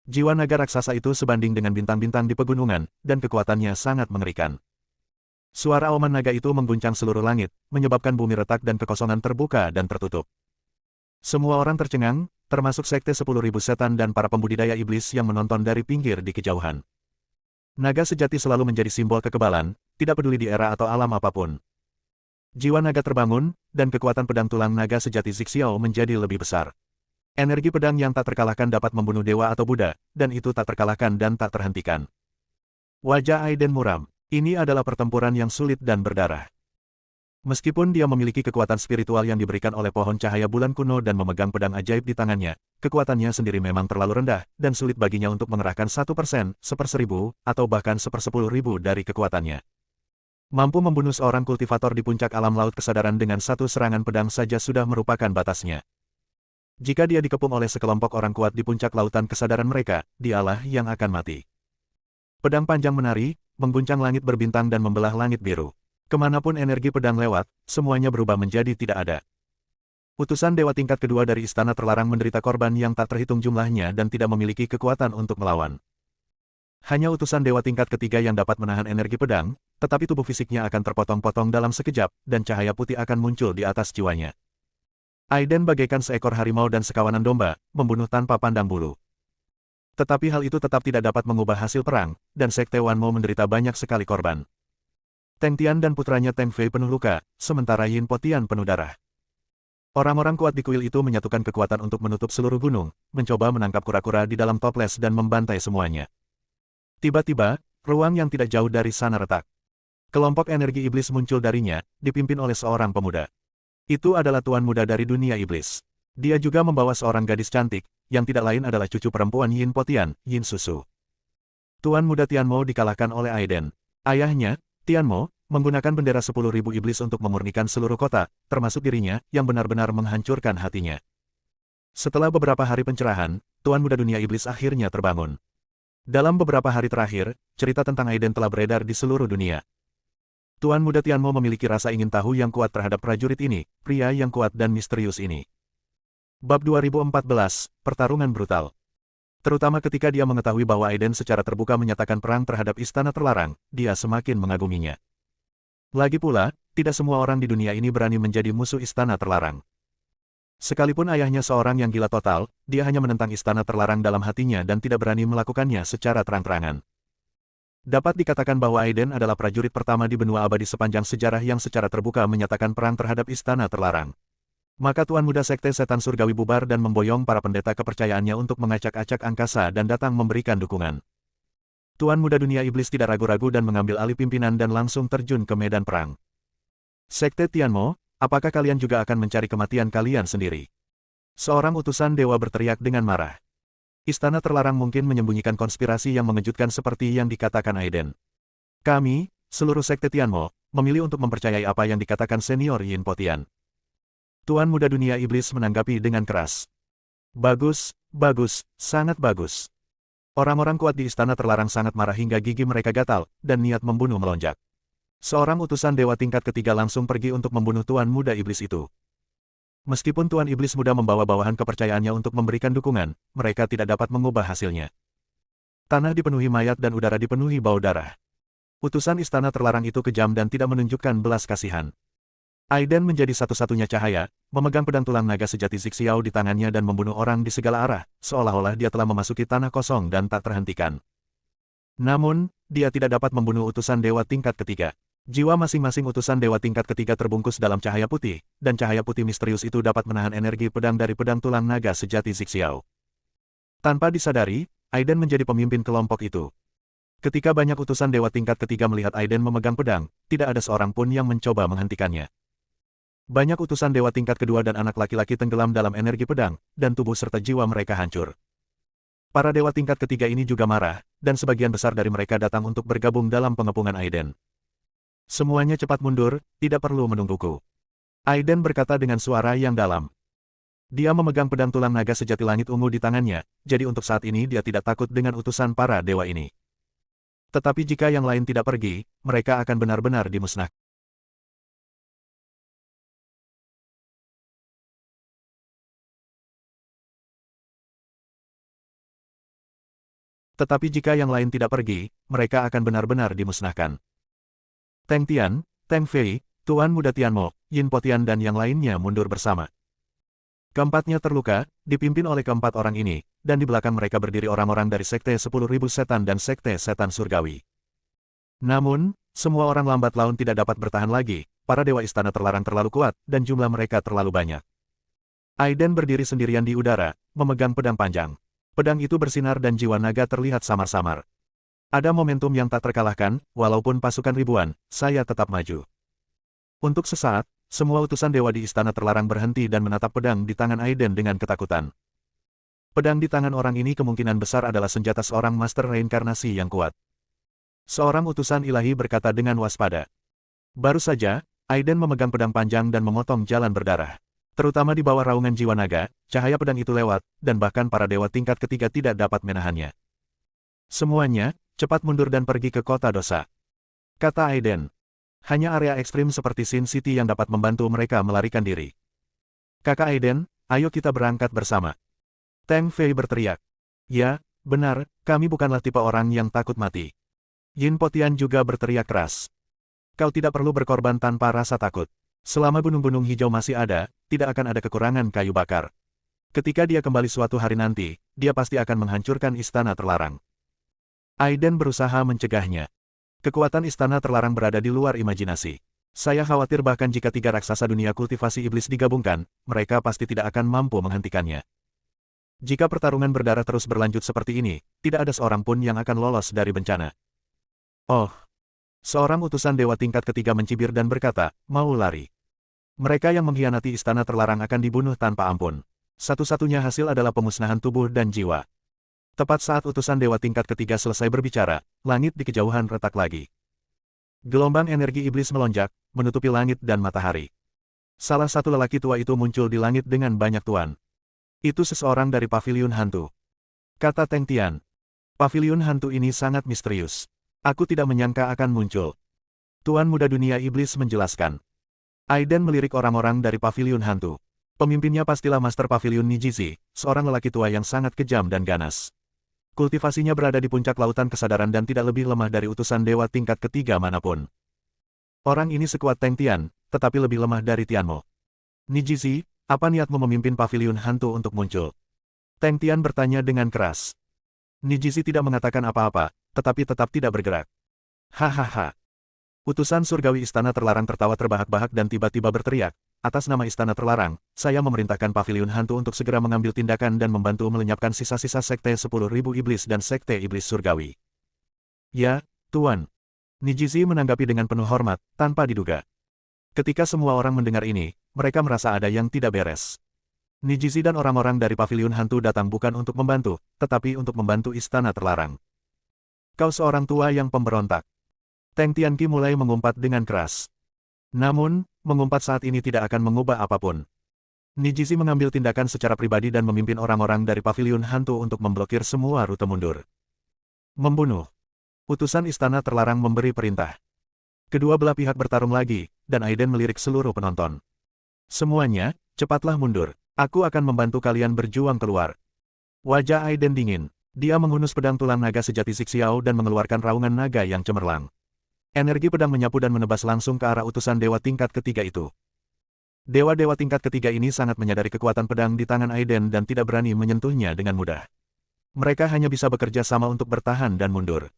A: Jiwa naga raksasa itu sebanding dengan bintang-bintang di pegunungan, dan kekuatannya sangat mengerikan. Suara auman naga itu mengguncang seluruh langit, menyebabkan bumi retak dan kekosongan terbuka dan tertutup. Semua orang tercengang, termasuk Sekte 10.000 Setan dan para pembudidaya iblis yang menonton dari pinggir di kejauhan. Naga sejati selalu menjadi simbol kekebalan, tidak peduli di era atau alam apapun. Jiwa naga terbangun, dan kekuatan pedang tulang naga sejati Zixiao menjadi lebih besar. Energi pedang yang tak terkalahkan dapat membunuh dewa atau Buddha, dan itu tak terkalahkan dan tak terhentikan. Wajah Aiden muram. Ini adalah pertempuran yang sulit dan berdarah. Meskipun dia memiliki kekuatan spiritual yang diberikan oleh pohon cahaya bulan kuno dan memegang pedang ajaib di tangannya, kekuatannya sendiri memang terlalu rendah, dan sulit baginya untuk mengerahkan 1%, 1/1000, atau bahkan 1/10.000 dari kekuatannya. Mampu membunuh seorang kultivator di puncak alam laut kesadaran dengan satu serangan pedang saja sudah merupakan batasnya. Jika dia dikepung oleh sekelompok orang kuat di puncak lautan kesadaran mereka, dialah yang akan mati. Pedang panjang menari, mengguncang langit berbintang dan membelah langit biru. Kemanapun energi pedang lewat, semuanya berubah menjadi tidak ada. Utusan dewa tingkat kedua dari istana terlarang menderita korban yang tak terhitung jumlahnya dan tidak memiliki kekuatan untuk melawan. Hanya utusan dewa tingkat ketiga yang dapat menahan energi pedang, tetapi tubuh fisiknya akan terpotong-potong dalam sekejap, dan cahaya putih akan muncul di atas jiwanya. Aiden bagaikan seekor harimau dan sekawanan domba, membunuh tanpa pandang bulu. Tetapi hal itu tetap tidak dapat mengubah hasil perang, dan Sekte Wan Mo menderita banyak sekali korban. Teng Tian dan putranya Teng Fei penuh luka, sementara Yin Po Tian penuh darah. Orang-orang kuat di kuil itu menyatukan kekuatan untuk menutup seluruh gunung, mencoba menangkap kura-kura di dalam toples dan membantai semuanya. Tiba-tiba, ruang yang tidak jauh dari sana retak. Kelompok energi iblis muncul darinya, dipimpin oleh seorang pemuda. Itu adalah tuan muda dari dunia iblis. Dia juga membawa seorang gadis cantik, yang tidak lain adalah cucu perempuan Yin Po Tian, Yin Susu. Tuan muda Tian Mo dikalahkan oleh Aiden. Ayahnya, Tian Mo, menggunakan bendera 10.000 iblis untuk memurnikan seluruh kota, termasuk dirinya, yang benar-benar menghancurkan hatinya. Setelah beberapa hari pencerahan, Tuan Muda Dunia Iblis akhirnya terbangun. Dalam beberapa hari terakhir, cerita tentang Aiden telah beredar di seluruh dunia. Tuan Muda Tian Mo memiliki rasa ingin tahu yang kuat terhadap prajurit ini, pria yang kuat dan misterius ini. Bab 2014, Pertarungan Brutal. Terutama ketika dia mengetahui bahwa Aiden secara terbuka menyatakan perang terhadap istana terlarang, dia semakin mengaguminya. Lagi pula, tidak semua orang di dunia ini berani menjadi musuh istana terlarang. Sekalipun ayahnya seorang yang gila total, dia hanya menentang istana terlarang dalam hatinya dan tidak berani melakukannya secara terang-terangan. Dapat dikatakan bahwa Aiden adalah prajurit pertama di benua abadi sepanjang sejarah yang secara terbuka menyatakan perang terhadap istana terlarang. Maka Tuan Muda Sekte Setan Surgawi bubar dan memboyong para pendeta kepercayaannya untuk mengacak-acak angkasa dan datang memberikan dukungan. Tuan Muda Dunia Iblis tidak ragu-ragu dan mengambil alih pimpinan dan langsung terjun ke medan perang. Sekte Tian Mo, apakah kalian juga akan mencari kematian kalian sendiri? Seorang utusan dewa berteriak dengan marah. Istana terlarang mungkin menyembunyikan konspirasi yang mengejutkan seperti yang dikatakan Aiden. Kami, seluruh Sekte Tian Mo, memilih untuk mempercayai apa yang dikatakan senior Yin Po Tian. Tuan Muda Dunia Iblis menanggapi dengan keras. Bagus, bagus, sangat bagus. Orang-orang kuat di istana terlarang sangat marah hingga gigi mereka gatal, dan niat membunuh melonjak. Seorang utusan dewa tingkat ketiga langsung pergi untuk membunuh Tuan Muda Iblis itu. Meskipun Tuan Iblis Muda membawa bawahan kepercayaannya untuk memberikan dukungan, mereka tidak dapat mengubah hasilnya. Tanah dipenuhi mayat dan udara dipenuhi bau darah. Utusan istana terlarang itu kejam dan tidak menunjukkan belas kasihan. Aiden menjadi satu-satunya cahaya, memegang pedang tulang naga sejati Zixiao di tangannya dan membunuh orang di segala arah, seolah-olah dia telah memasuki tanah kosong dan tak terhentikan. Namun, dia tidak dapat membunuh utusan dewa tingkat ketiga. Jiwa masing-masing utusan dewa tingkat ketiga terbungkus dalam cahaya putih, dan cahaya putih misterius itu dapat menahan energi pedang dari pedang tulang naga sejati Zixiao. Tanpa disadari, Aiden menjadi pemimpin kelompok itu. Ketika banyak utusan dewa tingkat ketiga melihat Aiden memegang pedang, tidak ada seorang pun yang mencoba menghentikannya. Banyak utusan dewa tingkat kedua dan anak laki-laki tenggelam dalam energi pedang, dan tubuh serta jiwa mereka hancur. Para dewa tingkat ketiga ini juga marah, dan sebagian besar dari mereka datang untuk bergabung dalam pengepungan Aiden. Semuanya cepat mundur, tidak perlu menungguku. Aiden berkata dengan suara yang dalam. Dia memegang pedang tulang naga sejati langit ungu di tangannya, jadi untuk saat ini dia tidak takut dengan utusan para dewa ini. Tetapi jika yang lain tidak pergi, mereka akan benar-benar dimusnahkan. Tetapi jika yang lain tidak pergi, mereka akan benar-benar dimusnahkan. Teng Tian, Teng Fei, Tuan Muda Tianmo, Yin Po Tian dan yang lainnya mundur bersama. Keempatnya terluka, dipimpin oleh keempat orang ini, dan di belakang mereka berdiri orang-orang dari Sekte 10.000 Setan dan Sekte Setan Surgawi. Namun, semua orang lambat laun tidak dapat bertahan lagi, para dewa istana terlarang terlalu kuat, dan jumlah mereka terlalu banyak. Aiden berdiri sendirian di udara, memegang pedang panjang. Pedang itu bersinar dan jiwa naga terlihat samar-samar. Ada momentum yang tak terkalahkan, walaupun pasukan ribuan, saya tetap maju. Untuk sesaat, semua utusan dewa di istana terlarang berhenti dan menatap pedang di tangan Aiden dengan ketakutan. Pedang di tangan orang ini kemungkinan besar adalah senjata seorang master reinkarnasi yang kuat. Seorang utusan ilahi berkata dengan waspada. Baru saja, Aiden memegang pedang panjang dan memotong jalan berdarah. Terutama di bawah raungan jiwa naga, cahaya pedang itu lewat, dan bahkan para dewa tingkat ketiga tidak dapat menahannya. Semuanya, cepat mundur dan pergi ke kota dosa. Kata Aiden. Hanya area ekstrim seperti Sin City yang dapat membantu mereka melarikan diri. Kakak Aiden, ayo kita berangkat bersama. Teng Fei berteriak. Ya, benar, kami bukanlah tipe orang yang takut mati. Yin Po Tian juga berteriak keras. Kau tidak perlu berkorban tanpa rasa takut. Selama gunung-gunung hijau masih ada, tidak akan ada kekurangan kayu bakar. Ketika dia kembali suatu hari nanti, dia pasti akan menghancurkan istana terlarang. Aiden berusaha mencegahnya. Kekuatan istana terlarang berada di luar imajinasi. Saya khawatir bahkan jika 3 raksasa dunia kultivasi iblis digabungkan, mereka pasti tidak akan mampu menghentikannya. Jika pertarungan berdarah terus berlanjut seperti ini, tidak ada seorang pun yang akan lolos dari bencana. Oh! Seorang utusan dewa tingkat ketiga mencibir dan berkata, mau lari. Mereka yang mengkhianati istana terlarang akan dibunuh tanpa ampun. Satu-satunya hasil adalah pemusnahan tubuh dan jiwa. Tepat saat utusan dewa tingkat ketiga selesai berbicara, langit di kejauhan retak lagi. Gelombang energi iblis melonjak, menutupi langit dan matahari. Salah satu lelaki tua itu muncul di langit dengan banyak tuan. Itu seseorang dari paviliun hantu. Kata Teng Tian. Paviliun hantu ini sangat misterius. Aku tidak menyangka akan muncul. Tuan Muda Dunia Iblis menjelaskan. Aiden melirik orang-orang dari paviliun hantu. Pemimpinnya pastilah Master Paviliun Nijizi, seorang lelaki tua yang sangat kejam dan ganas. Kultivasinya berada di puncak lautan kesadaran dan tidak lebih lemah dari utusan dewa tingkat ketiga manapun. Orang ini sekuat Teng Tian, tetapi lebih lemah dari Tianmo. Nijizi, apa niatmu memimpin paviliun hantu untuk muncul? Teng Tian bertanya dengan keras. Nijizi tidak mengatakan apa-apa, tetapi tetap tidak bergerak. Hahaha. Utusan surgawi istana terlarang tertawa terbahak-bahak dan tiba-tiba berteriak, atas nama istana terlarang, saya memerintahkan paviliun hantu untuk segera mengambil tindakan dan membantu melenyapkan sisa-sisa sekte 10.000 iblis dan sekte iblis surgawi. Ya, Tuan. Nijizi menanggapi dengan penuh hormat, tanpa diduga. Ketika semua orang mendengar ini, mereka merasa ada yang tidak beres. Nijizi dan orang-orang dari paviliun hantu datang bukan untuk membantu, tetapi untuk membantu istana terlarang. Kau seorang tua yang pemberontak. Teng Tianqi mulai mengumpat dengan keras. Namun, mengumpat saat ini tidak akan mengubah apapun. Nijizi mengambil tindakan secara pribadi dan memimpin orang-orang dari paviliun hantu untuk memblokir semua rute mundur. Membunuh. Utusan istana terlarang memberi perintah. Kedua belah pihak bertarung lagi, dan Aiden melirik seluruh penonton. Semuanya, cepatlah mundur. Aku akan membantu kalian berjuang keluar. Wajah Aiden dingin. Dia menghunus pedang tulang naga sejati Xiao dan mengeluarkan raungan naga yang cemerlang. Energi pedang menyapu dan menebas langsung ke arah utusan dewa tingkat ketiga itu. Dewa-dewa tingkat ketiga ini sangat menyadari kekuatan pedang di tangan Aiden dan tidak berani menyentuhnya dengan mudah. Mereka hanya bisa bekerja sama untuk bertahan dan mundur.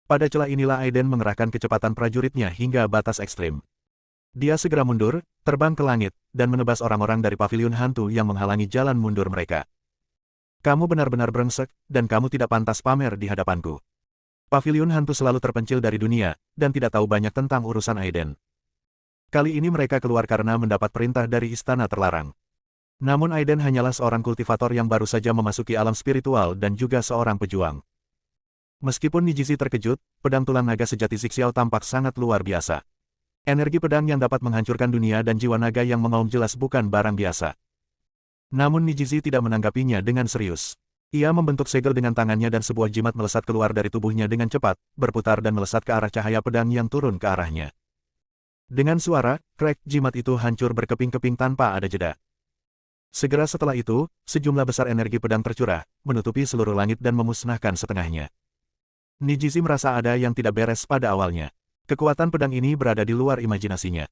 A: Pada celah inilah Aiden mengerahkan kecepatan prajuritnya hingga batas ekstrim. Dia segera mundur, terbang ke langit, dan menebas orang-orang dari paviliun hantu yang menghalangi jalan mundur mereka. Kamu benar-benar brengsek, dan kamu tidak pantas pamer di hadapanku. Paviliun hantu selalu terpencil dari dunia, dan tidak tahu banyak tentang urusan Aiden. Kali ini mereka keluar karena mendapat perintah dari istana terlarang. Namun Aiden hanyalah seorang kultivator yang baru saja memasuki alam spiritual dan juga seorang pejuang. Meskipun Nijizi terkejut, pedang tulang naga sejati Zixiao tampak sangat luar biasa. Energi pedang yang dapat menghancurkan dunia dan jiwa naga yang mengaum jelas bukan barang biasa. Namun Nijizi tidak menanggapinya dengan serius. Ia membentuk segel dengan tangannya dan sebuah jimat melesat keluar dari tubuhnya dengan cepat, berputar dan melesat ke arah cahaya pedang yang turun ke arahnya. Dengan suara, krek jimat itu hancur berkeping-keping tanpa ada jeda. Segera setelah itu, sejumlah besar energi pedang tercurah, menutupi seluruh langit dan memusnahkan setengahnya. Nijizi merasa ada yang tidak beres pada awalnya. Kekuatan pedang ini berada di luar imajinasinya.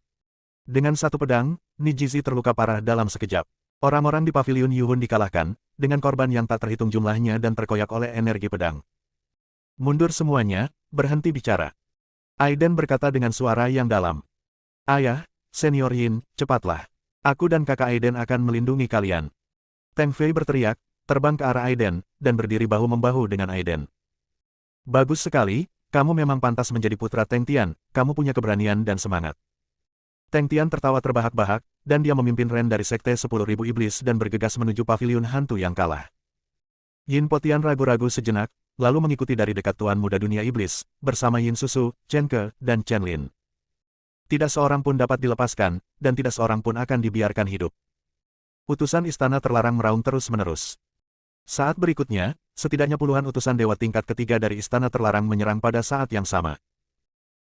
A: Dengan satu pedang, Nijizi terluka parah dalam sekejap. Orang-orang di paviliun Yuhun dikalahkan, dengan korban yang tak terhitung jumlahnya dan terkoyak oleh energi pedang. Mundur semuanya, berhenti bicara. Aiden berkata dengan suara yang dalam. Ayah, Senior Yin, cepatlah. Aku dan kakak Aiden akan melindungi kalian. Teng Fei berteriak, terbang ke arah Aiden, dan berdiri bahu-membahu dengan Aiden. Bagus sekali, kamu memang pantas menjadi putra Teng Tian, kamu punya keberanian dan semangat. Teng Tian tertawa terbahak-bahak, dan dia memimpin Ren dari Sekte 10.000 Iblis dan bergegas menuju paviliun hantu yang kalah. Yin Potian ragu-ragu sejenak, lalu mengikuti dari dekat Tuan Muda Dunia Iblis, bersama Yin Susu, Chen Ke, dan Chen Lin. Tidak seorang pun dapat dilepaskan, dan tidak seorang pun akan dibiarkan hidup. Utusan istana terlarang meraung terus-menerus. Saat berikutnya, setidaknya puluhan utusan dewa tingkat ketiga dari istana terlarang menyerang pada saat yang sama.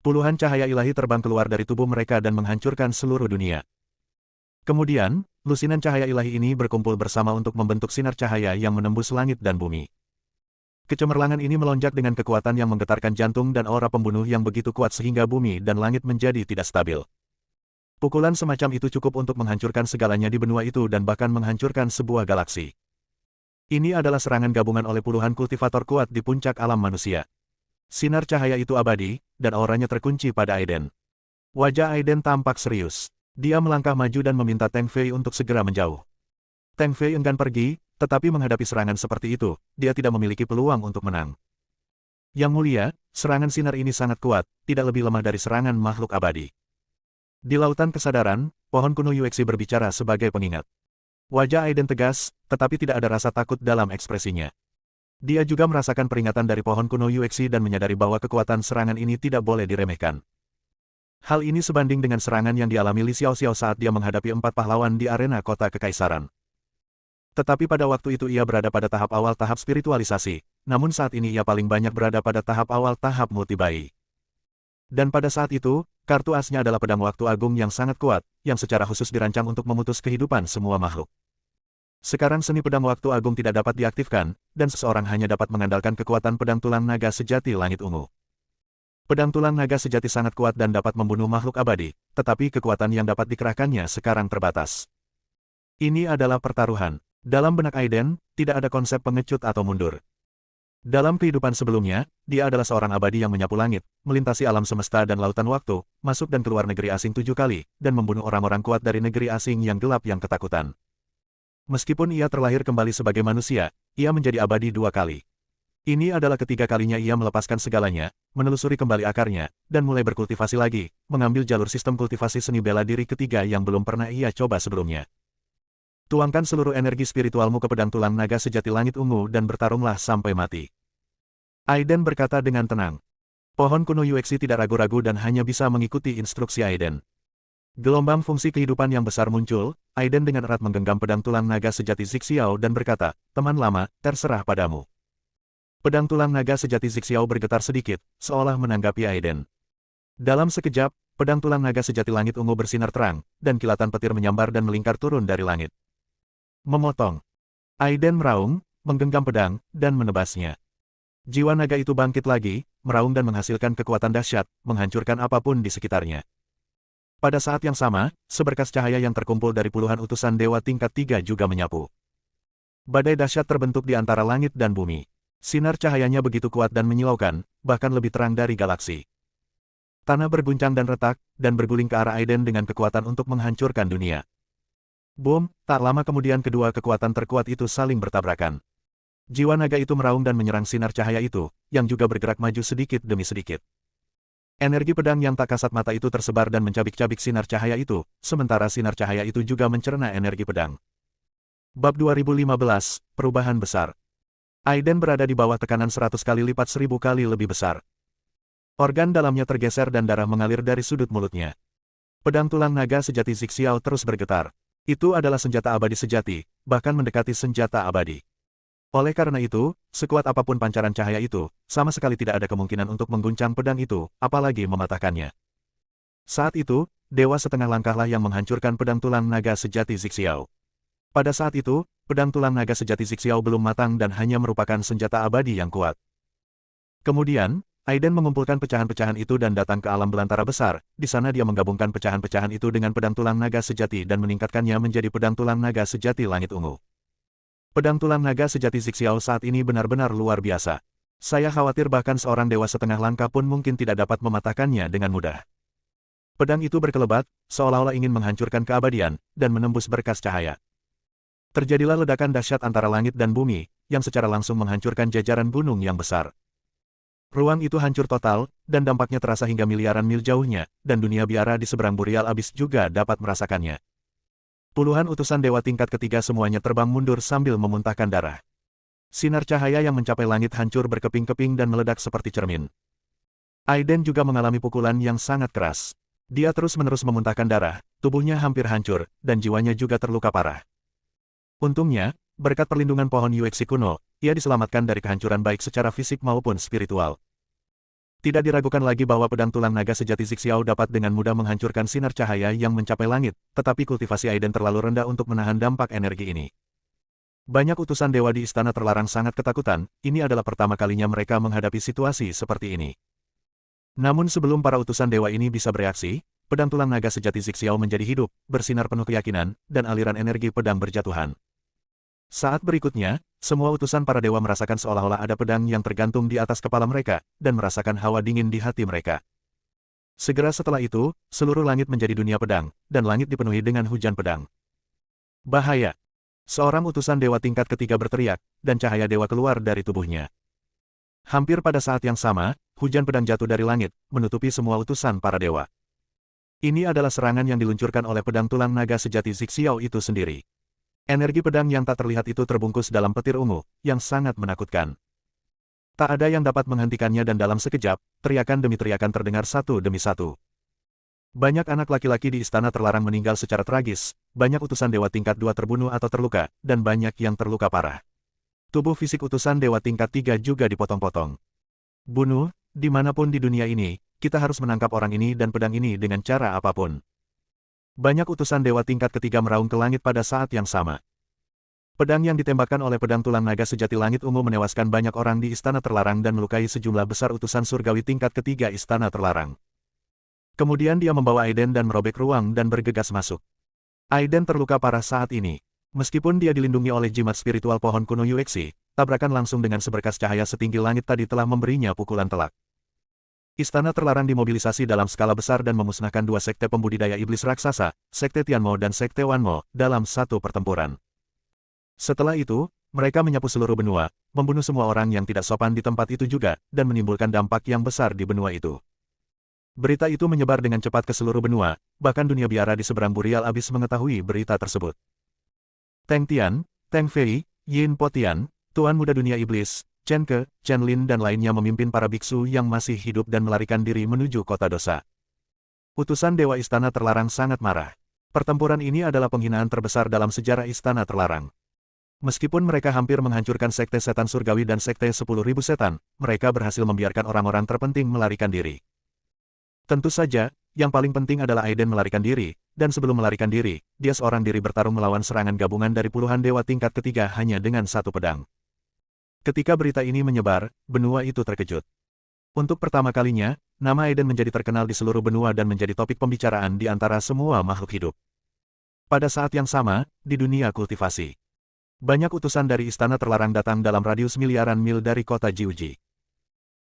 A: Puluhan cahaya ilahi terbang keluar dari tubuh mereka dan menghancurkan seluruh dunia. Kemudian, lusinan cahaya ilahi ini berkumpul bersama untuk membentuk sinar cahaya yang menembus langit dan bumi. Kecemerlangan ini melonjak dengan kekuatan yang menggetarkan jantung dan aura pembunuh yang begitu kuat sehingga bumi dan langit menjadi tidak stabil. Pukulan semacam itu cukup untuk menghancurkan segalanya di benua itu dan bahkan menghancurkan sebuah galaksi. Ini adalah serangan gabungan oleh puluhan kultivator kuat di puncak alam manusia. Sinar cahaya itu abadi, dan auranya terkunci pada Aiden. Wajah Aiden tampak serius. Dia melangkah maju dan meminta Teng Fei untuk segera menjauh. Teng Fei enggan pergi, tetapi menghadapi serangan seperti itu, dia tidak memiliki peluang untuk menang. Yang mulia, serangan sinar ini sangat kuat, tidak lebih lemah dari serangan makhluk abadi. Di lautan kesadaran, pohon kuno Yuexi berbicara sebagai pengingat. Wajah Aiden tegas, tetapi tidak ada rasa takut dalam ekspresinya. Dia juga merasakan peringatan dari pohon kuno Yuexi dan menyadari bahwa kekuatan serangan ini tidak boleh diremehkan. Hal ini sebanding dengan serangan yang dialami Li Xiaoxiao saat dia menghadapi 4 pahlawan di arena kota kekaisaran. Tetapi pada waktu itu ia berada pada tahap awal tahap spiritualisasi, namun saat ini ia paling banyak berada pada tahap awal tahap multibai. Dan pada saat itu, kartu asnya adalah pedang waktu agung yang sangat kuat, yang secara khusus dirancang untuk memutus kehidupan semua makhluk. Sekarang seni pedang waktu agung tidak dapat diaktifkan, dan seseorang hanya dapat mengandalkan kekuatan pedang tulang naga sejati langit ungu. Pedang tulang naga sejati sangat kuat dan dapat membunuh makhluk abadi, tetapi kekuatan yang dapat dikerahkannya sekarang terbatas. Ini adalah pertaruhan. Dalam benak Aiden, tidak ada konsep pengecut atau mundur. Dalam kehidupan sebelumnya, dia adalah seorang abadi yang menyapu langit, melintasi alam semesta dan lautan waktu, masuk dan keluar negeri asing 7 kali, dan membunuh orang-orang kuat dari negeri asing yang gelap yang ketakutan. Meskipun ia terlahir kembali sebagai manusia, ia menjadi abadi 2 kali. Ini adalah ketiga kalinya ia melepaskan segalanya, menelusuri kembali akarnya, dan mulai berkultivasi lagi, mengambil jalur sistem kultivasi seni bela diri ketiga yang belum pernah ia coba sebelumnya. Tuangkan seluruh energi spiritualmu ke pedang tulang naga sejati langit ungu dan bertarunglah sampai mati. Aiden berkata dengan tenang. Pohon kuno Yuexi tidak ragu-ragu dan hanya bisa mengikuti instruksi Aiden. Gelombang fungsi kehidupan yang besar muncul, Aiden dengan erat menggenggam pedang tulang naga sejati Zixiao dan berkata, teman lama, terserah padamu. Pedang tulang naga sejati Zixiao bergetar sedikit, seolah menanggapi Aiden. Dalam sekejap, pedang tulang naga sejati langit ungu bersinar terang, dan kilatan petir menyambar dan melingkar turun dari langit. Memotong. Aiden meraung, menggenggam pedang, dan menebasnya. Jiwa naga itu bangkit lagi, meraung dan menghasilkan kekuatan dahsyat, menghancurkan apapun di sekitarnya. Pada saat yang sama, seberkas cahaya yang terkumpul dari puluhan utusan dewa tingkat 3 juga menyapu. Badai dahsyat terbentuk di antara langit dan bumi. Sinar cahayanya begitu kuat dan menyilaukan, bahkan lebih terang dari galaksi. Tanah berguncang dan retak, dan berguling ke arah Aiden dengan kekuatan untuk menghancurkan dunia. Boom, tak lama kemudian kedua kekuatan terkuat itu saling bertabrakan. Jiwa naga itu meraung dan menyerang sinar cahaya itu, yang juga bergerak maju sedikit demi sedikit. Energi pedang yang tak kasat mata itu tersebar dan mencabik-cabik sinar cahaya itu, sementara sinar cahaya itu juga mencerna energi pedang. Bab 2015, Perubahan Besar. Aiden berada di bawah tekanan 100 kali lipat 1000 kali lebih besar. Organ dalamnya tergeser dan darah mengalir dari sudut mulutnya. Pedang tulang naga sejati Zixiao terus bergetar. Itu adalah senjata abadi sejati, bahkan mendekati senjata abadi. Oleh karena itu, sekuat apapun pancaran cahaya itu, sama sekali tidak ada kemungkinan untuk mengguncang pedang itu, apalagi mematahkannya. Saat itu, dewa setengah langkahlah yang menghancurkan pedang tulang naga sejati Zixiao. Pada saat itu, pedang tulang naga sejati Zixiao belum matang dan hanya merupakan senjata abadi yang kuat. Kemudian, Aiden mengumpulkan pecahan-pecahan itu dan datang ke alam belantara besar. Di sana dia menggabungkan pecahan-pecahan itu dengan pedang tulang naga sejati dan meningkatkannya menjadi pedang tulang naga sejati langit ungu. Pedang tulang naga sejati Zixiao saat ini benar-benar luar biasa. Saya khawatir bahkan seorang dewa setengah langkah pun mungkin tidak dapat mematahkannya dengan mudah. Pedang itu berkelebat, seolah-olah ingin menghancurkan keabadian, dan menembus berkas cahaya. Terjadilah ledakan dahsyat antara langit dan bumi, yang secara langsung menghancurkan jajaran gunung yang besar. Ruang itu hancur total, dan dampaknya terasa hingga miliaran mil jauhnya, dan dunia biara di seberang Boreal Abyss juga dapat merasakannya. Puluhan utusan dewa tingkat ketiga semuanya terbang mundur sambil memuntahkan darah. Sinar cahaya yang mencapai langit hancur berkeping-keping dan meledak seperti cermin. Aiden juga mengalami pukulan yang sangat keras. Dia terus-menerus memuntahkan darah, tubuhnya hampir hancur, dan jiwanya juga terluka parah. Untungnya, berkat perlindungan pohon Yuexi kuno, ia diselamatkan dari kehancuran baik secara fisik maupun spiritual. Tidak diragukan lagi bahwa pedang tulang naga sejati Zixiao dapat dengan mudah menghancurkan sinar cahaya yang mencapai langit, tetapi kultivasi Aiden terlalu rendah untuk menahan dampak energi ini. Banyak utusan dewa di istana terlarang sangat ketakutan, ini adalah pertama kalinya mereka menghadapi situasi seperti ini. Namun sebelum para utusan dewa ini bisa bereaksi, pedang tulang naga sejati Zixiao menjadi hidup, bersinar penuh keyakinan, dan aliran energi pedang berjatuhan. Saat berikutnya, semua utusan para dewa merasakan seolah-olah ada pedang yang tergantung di atas kepala mereka, dan merasakan hawa dingin di hati mereka. Segera setelah itu, seluruh langit menjadi dunia pedang, dan langit dipenuhi dengan hujan pedang. Bahaya! Seorang utusan dewa tingkat ketiga berteriak, dan cahaya dewa keluar dari tubuhnya. Hampir pada saat yang sama, hujan pedang jatuh dari langit, menutupi semua utusan para dewa. Ini adalah serangan yang diluncurkan oleh pedang tulang naga sejati Zixiao itu sendiri. Energi pedang yang tak terlihat itu terbungkus dalam petir ungu, yang sangat menakutkan. Tak ada yang dapat menghentikannya dan dalam sekejap, teriakan demi teriakan terdengar satu demi satu. Banyak anak laki-laki di istana terlarang meninggal secara tragis, banyak utusan dewa tingkat 2 terbunuh atau terluka, dan banyak yang terluka parah. Tubuh fisik utusan dewa tingkat 3 juga dipotong-potong. Bunuh, dimanapun di dunia ini, kita harus menangkap orang ini dan pedang ini dengan cara apapun. Banyak utusan dewa tingkat ketiga meraung ke langit pada saat yang sama. Pedang yang ditembakkan oleh pedang tulang naga sejati langit ungu menewaskan banyak orang di istana terlarang dan melukai sejumlah besar utusan surgawi tingkat ketiga istana terlarang. Kemudian dia membawa Aiden dan merobek ruang dan bergegas masuk. Aiden terluka parah saat ini. Meskipun dia dilindungi oleh jimat spiritual pohon kuno Yuexi, tabrakan langsung dengan seberkas cahaya setinggi langit tadi telah memberinya pukulan telak. Istana terlarang dimobilisasi dalam skala besar dan memusnahkan dua sekte pembudidaya iblis raksasa, Sekte Tianmo dan Sekte Wanmo, dalam satu pertempuran. Setelah itu, mereka menyapu seluruh benua, membunuh semua orang yang tidak sopan di tempat itu juga, dan menimbulkan dampak yang besar di benua itu. Berita itu menyebar dengan cepat ke seluruh benua, bahkan dunia biara di seberang Boreal Abyss mengetahui berita tersebut. Teng Tian, Teng Fei, Yin Po Tian, Tuan Muda Dunia Iblis, Chen Ke, Chen Lin dan lainnya memimpin para biksu yang masih hidup dan melarikan diri menuju kota dosa. Utusan Dewa Istana Terlarang sangat marah. Pertempuran ini adalah penghinaan terbesar dalam sejarah Istana Terlarang. Meskipun mereka hampir menghancurkan Sekte Setan Surgawi dan Sekte 10.000 Setan, mereka berhasil membiarkan orang-orang terpenting melarikan diri. Tentu saja, yang paling penting adalah Aiden melarikan diri, dan sebelum melarikan diri, dia seorang diri bertarung melawan serangan gabungan dari puluhan dewa tingkat ketiga hanya dengan satu pedang. Ketika berita ini menyebar, benua itu terkejut. Untuk pertama kalinya, nama Aiden menjadi terkenal di seluruh benua dan menjadi topik pembicaraan di antara semua makhluk hidup. Pada saat yang sama, di dunia kultivasi, banyak utusan dari Istana Terlarang datang dalam radius miliaran mil dari kota Jiuji.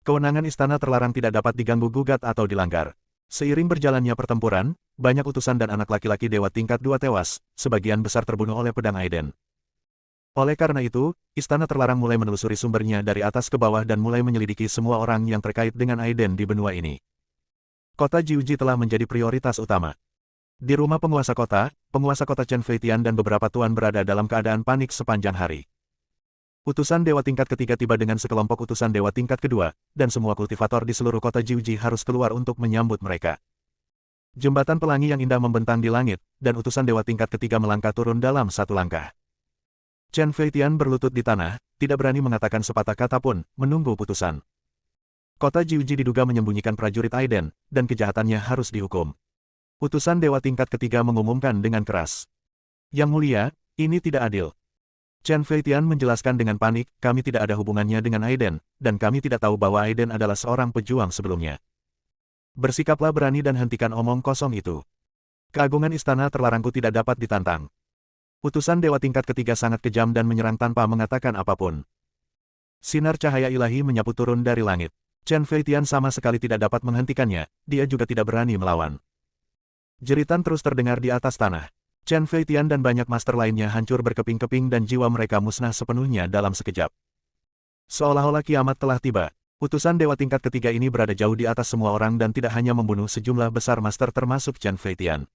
A: Kewenangan Istana Terlarang tidak dapat diganggu-gugat atau dilanggar. Seiring berjalannya pertempuran, banyak utusan dan anak laki-laki dewa tingkat 2 tewas, sebagian besar terbunuh oleh pedang Aiden. Oleh karena itu, Istana Terlarang mulai menelusuri sumbernya dari atas ke bawah dan mulai menyelidiki semua orang yang terkait dengan Aiden di benua ini. Kota Jiuji telah menjadi prioritas utama. Di rumah penguasa kota Chen Feitian dan beberapa tuan berada dalam keadaan panik sepanjang hari. Utusan Dewa Tingkat ketiga tiba dengan sekelompok utusan Dewa Tingkat kedua, dan semua kultivator di seluruh kota Jiuji harus keluar untuk menyambut mereka. Jembatan pelangi yang indah membentang di langit, dan utusan Dewa Tingkat ketiga melangkah turun dalam satu langkah. Chen Feitian berlutut di tanah, tidak berani mengatakan sepatah kata pun, menunggu putusan. Kota Jiuji diduga menyembunyikan prajurit Aiden, dan kejahatannya harus dihukum. Utusan Dewa Tingkat ketiga mengumumkan dengan keras. Yang mulia, ini tidak adil. Chen Feitian menjelaskan dengan panik, kami tidak ada hubungannya dengan Aiden, dan kami tidak tahu bahwa Aiden adalah seorang pejuang sebelumnya. Bersikaplah berani dan hentikan omong kosong itu. Keagungan Istana Terlarangku tidak dapat ditantang. Utusan Dewa Tingkat ketiga sangat kejam dan menyerang tanpa mengatakan apapun. Sinar cahaya ilahi menyapu turun dari langit. Chen Feitian sama sekali tidak dapat menghentikannya, dia juga tidak berani melawan. Jeritan terus terdengar di atas tanah. Chen Feitian dan banyak master lainnya hancur berkeping-keping dan jiwa mereka musnah sepenuhnya dalam sekejap. Seolah-olah kiamat telah tiba. Utusan Dewa Tingkat ketiga ini berada jauh di atas semua orang dan tidak hanya membunuh sejumlah besar master termasuk Chen Feitian.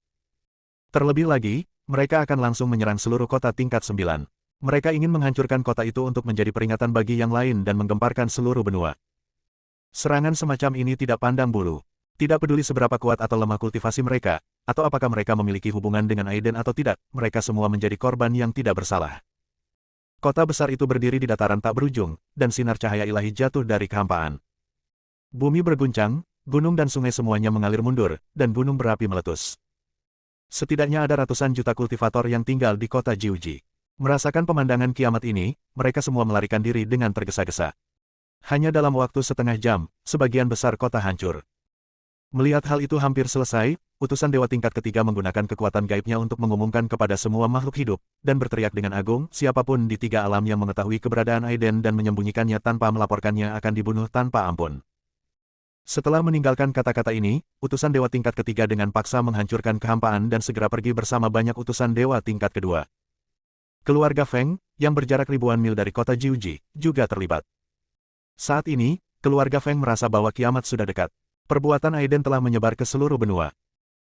A: Terlebih lagi, mereka akan langsung menyerang seluruh kota tingkat 9. Mereka ingin menghancurkan kota itu untuk menjadi peringatan bagi yang lain dan menggemparkan seluruh benua. Serangan semacam ini tidak pandang bulu. Tidak peduli seberapa kuat atau lemah kultivasi mereka, atau apakah mereka memiliki hubungan dengan Aiden atau tidak, mereka semua menjadi korban yang tidak bersalah. Kota besar itu berdiri di dataran tak berujung, dan sinar cahaya ilahi jatuh dari kehampaan. Bumi berguncang, gunung dan sungai semuanya mengalir mundur, dan gunung berapi meletus. Setidaknya ada ratusan juta kultivator yang tinggal di kota Jiuji. Merasakan pemandangan kiamat ini, mereka semua melarikan diri dengan tergesa-gesa. Hanya dalam waktu setengah jam, sebagian besar kota hancur. Melihat hal itu hampir selesai, utusan Dewa Tingkat ketiga menggunakan kekuatan gaibnya untuk mengumumkan kepada semua makhluk hidup, dan berteriak dengan agung, siapapun di tiga alam yang mengetahui keberadaan Aiden dan menyembunyikannya tanpa melaporkannya akan dibunuh tanpa ampun. Setelah meninggalkan kata-kata ini, utusan Dewa Tingkat ketiga dengan paksa menghancurkan kehampaan dan segera pergi bersama banyak utusan Dewa Tingkat kedua. Keluarga Feng, yang berjarak ribuan mil dari kota Jiuji, juga terlibat. Saat ini, keluarga Feng merasa bahwa kiamat sudah dekat. Perbuatan Aiden telah menyebar ke seluruh benua.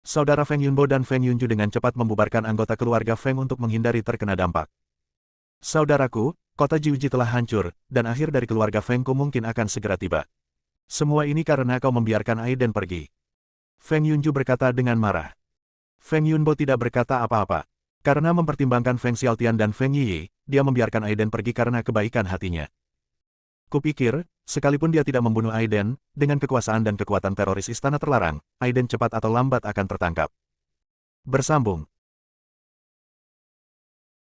A: Saudara Feng Yunbo dan Feng Yunju dengan cepat membubarkan anggota keluarga Feng untuk menghindari terkena dampak. Saudaraku, kota Jiuji telah hancur, dan akhir dari keluarga Fengku mungkin akan segera tiba. Semua ini karena kau membiarkan Aiden pergi. Feng Yunju berkata dengan marah. Feng Yunbo tidak berkata apa-apa. Karena mempertimbangkan Feng Xiaotian dan Feng Yiyi, dia membiarkan Aiden pergi karena kebaikan hatinya. Kupikir, sekalipun dia tidak membunuh Aiden, dengan kekuasaan dan kekuatan teroris Istana Terlarang, Aiden cepat atau lambat akan tertangkap. Bersambung.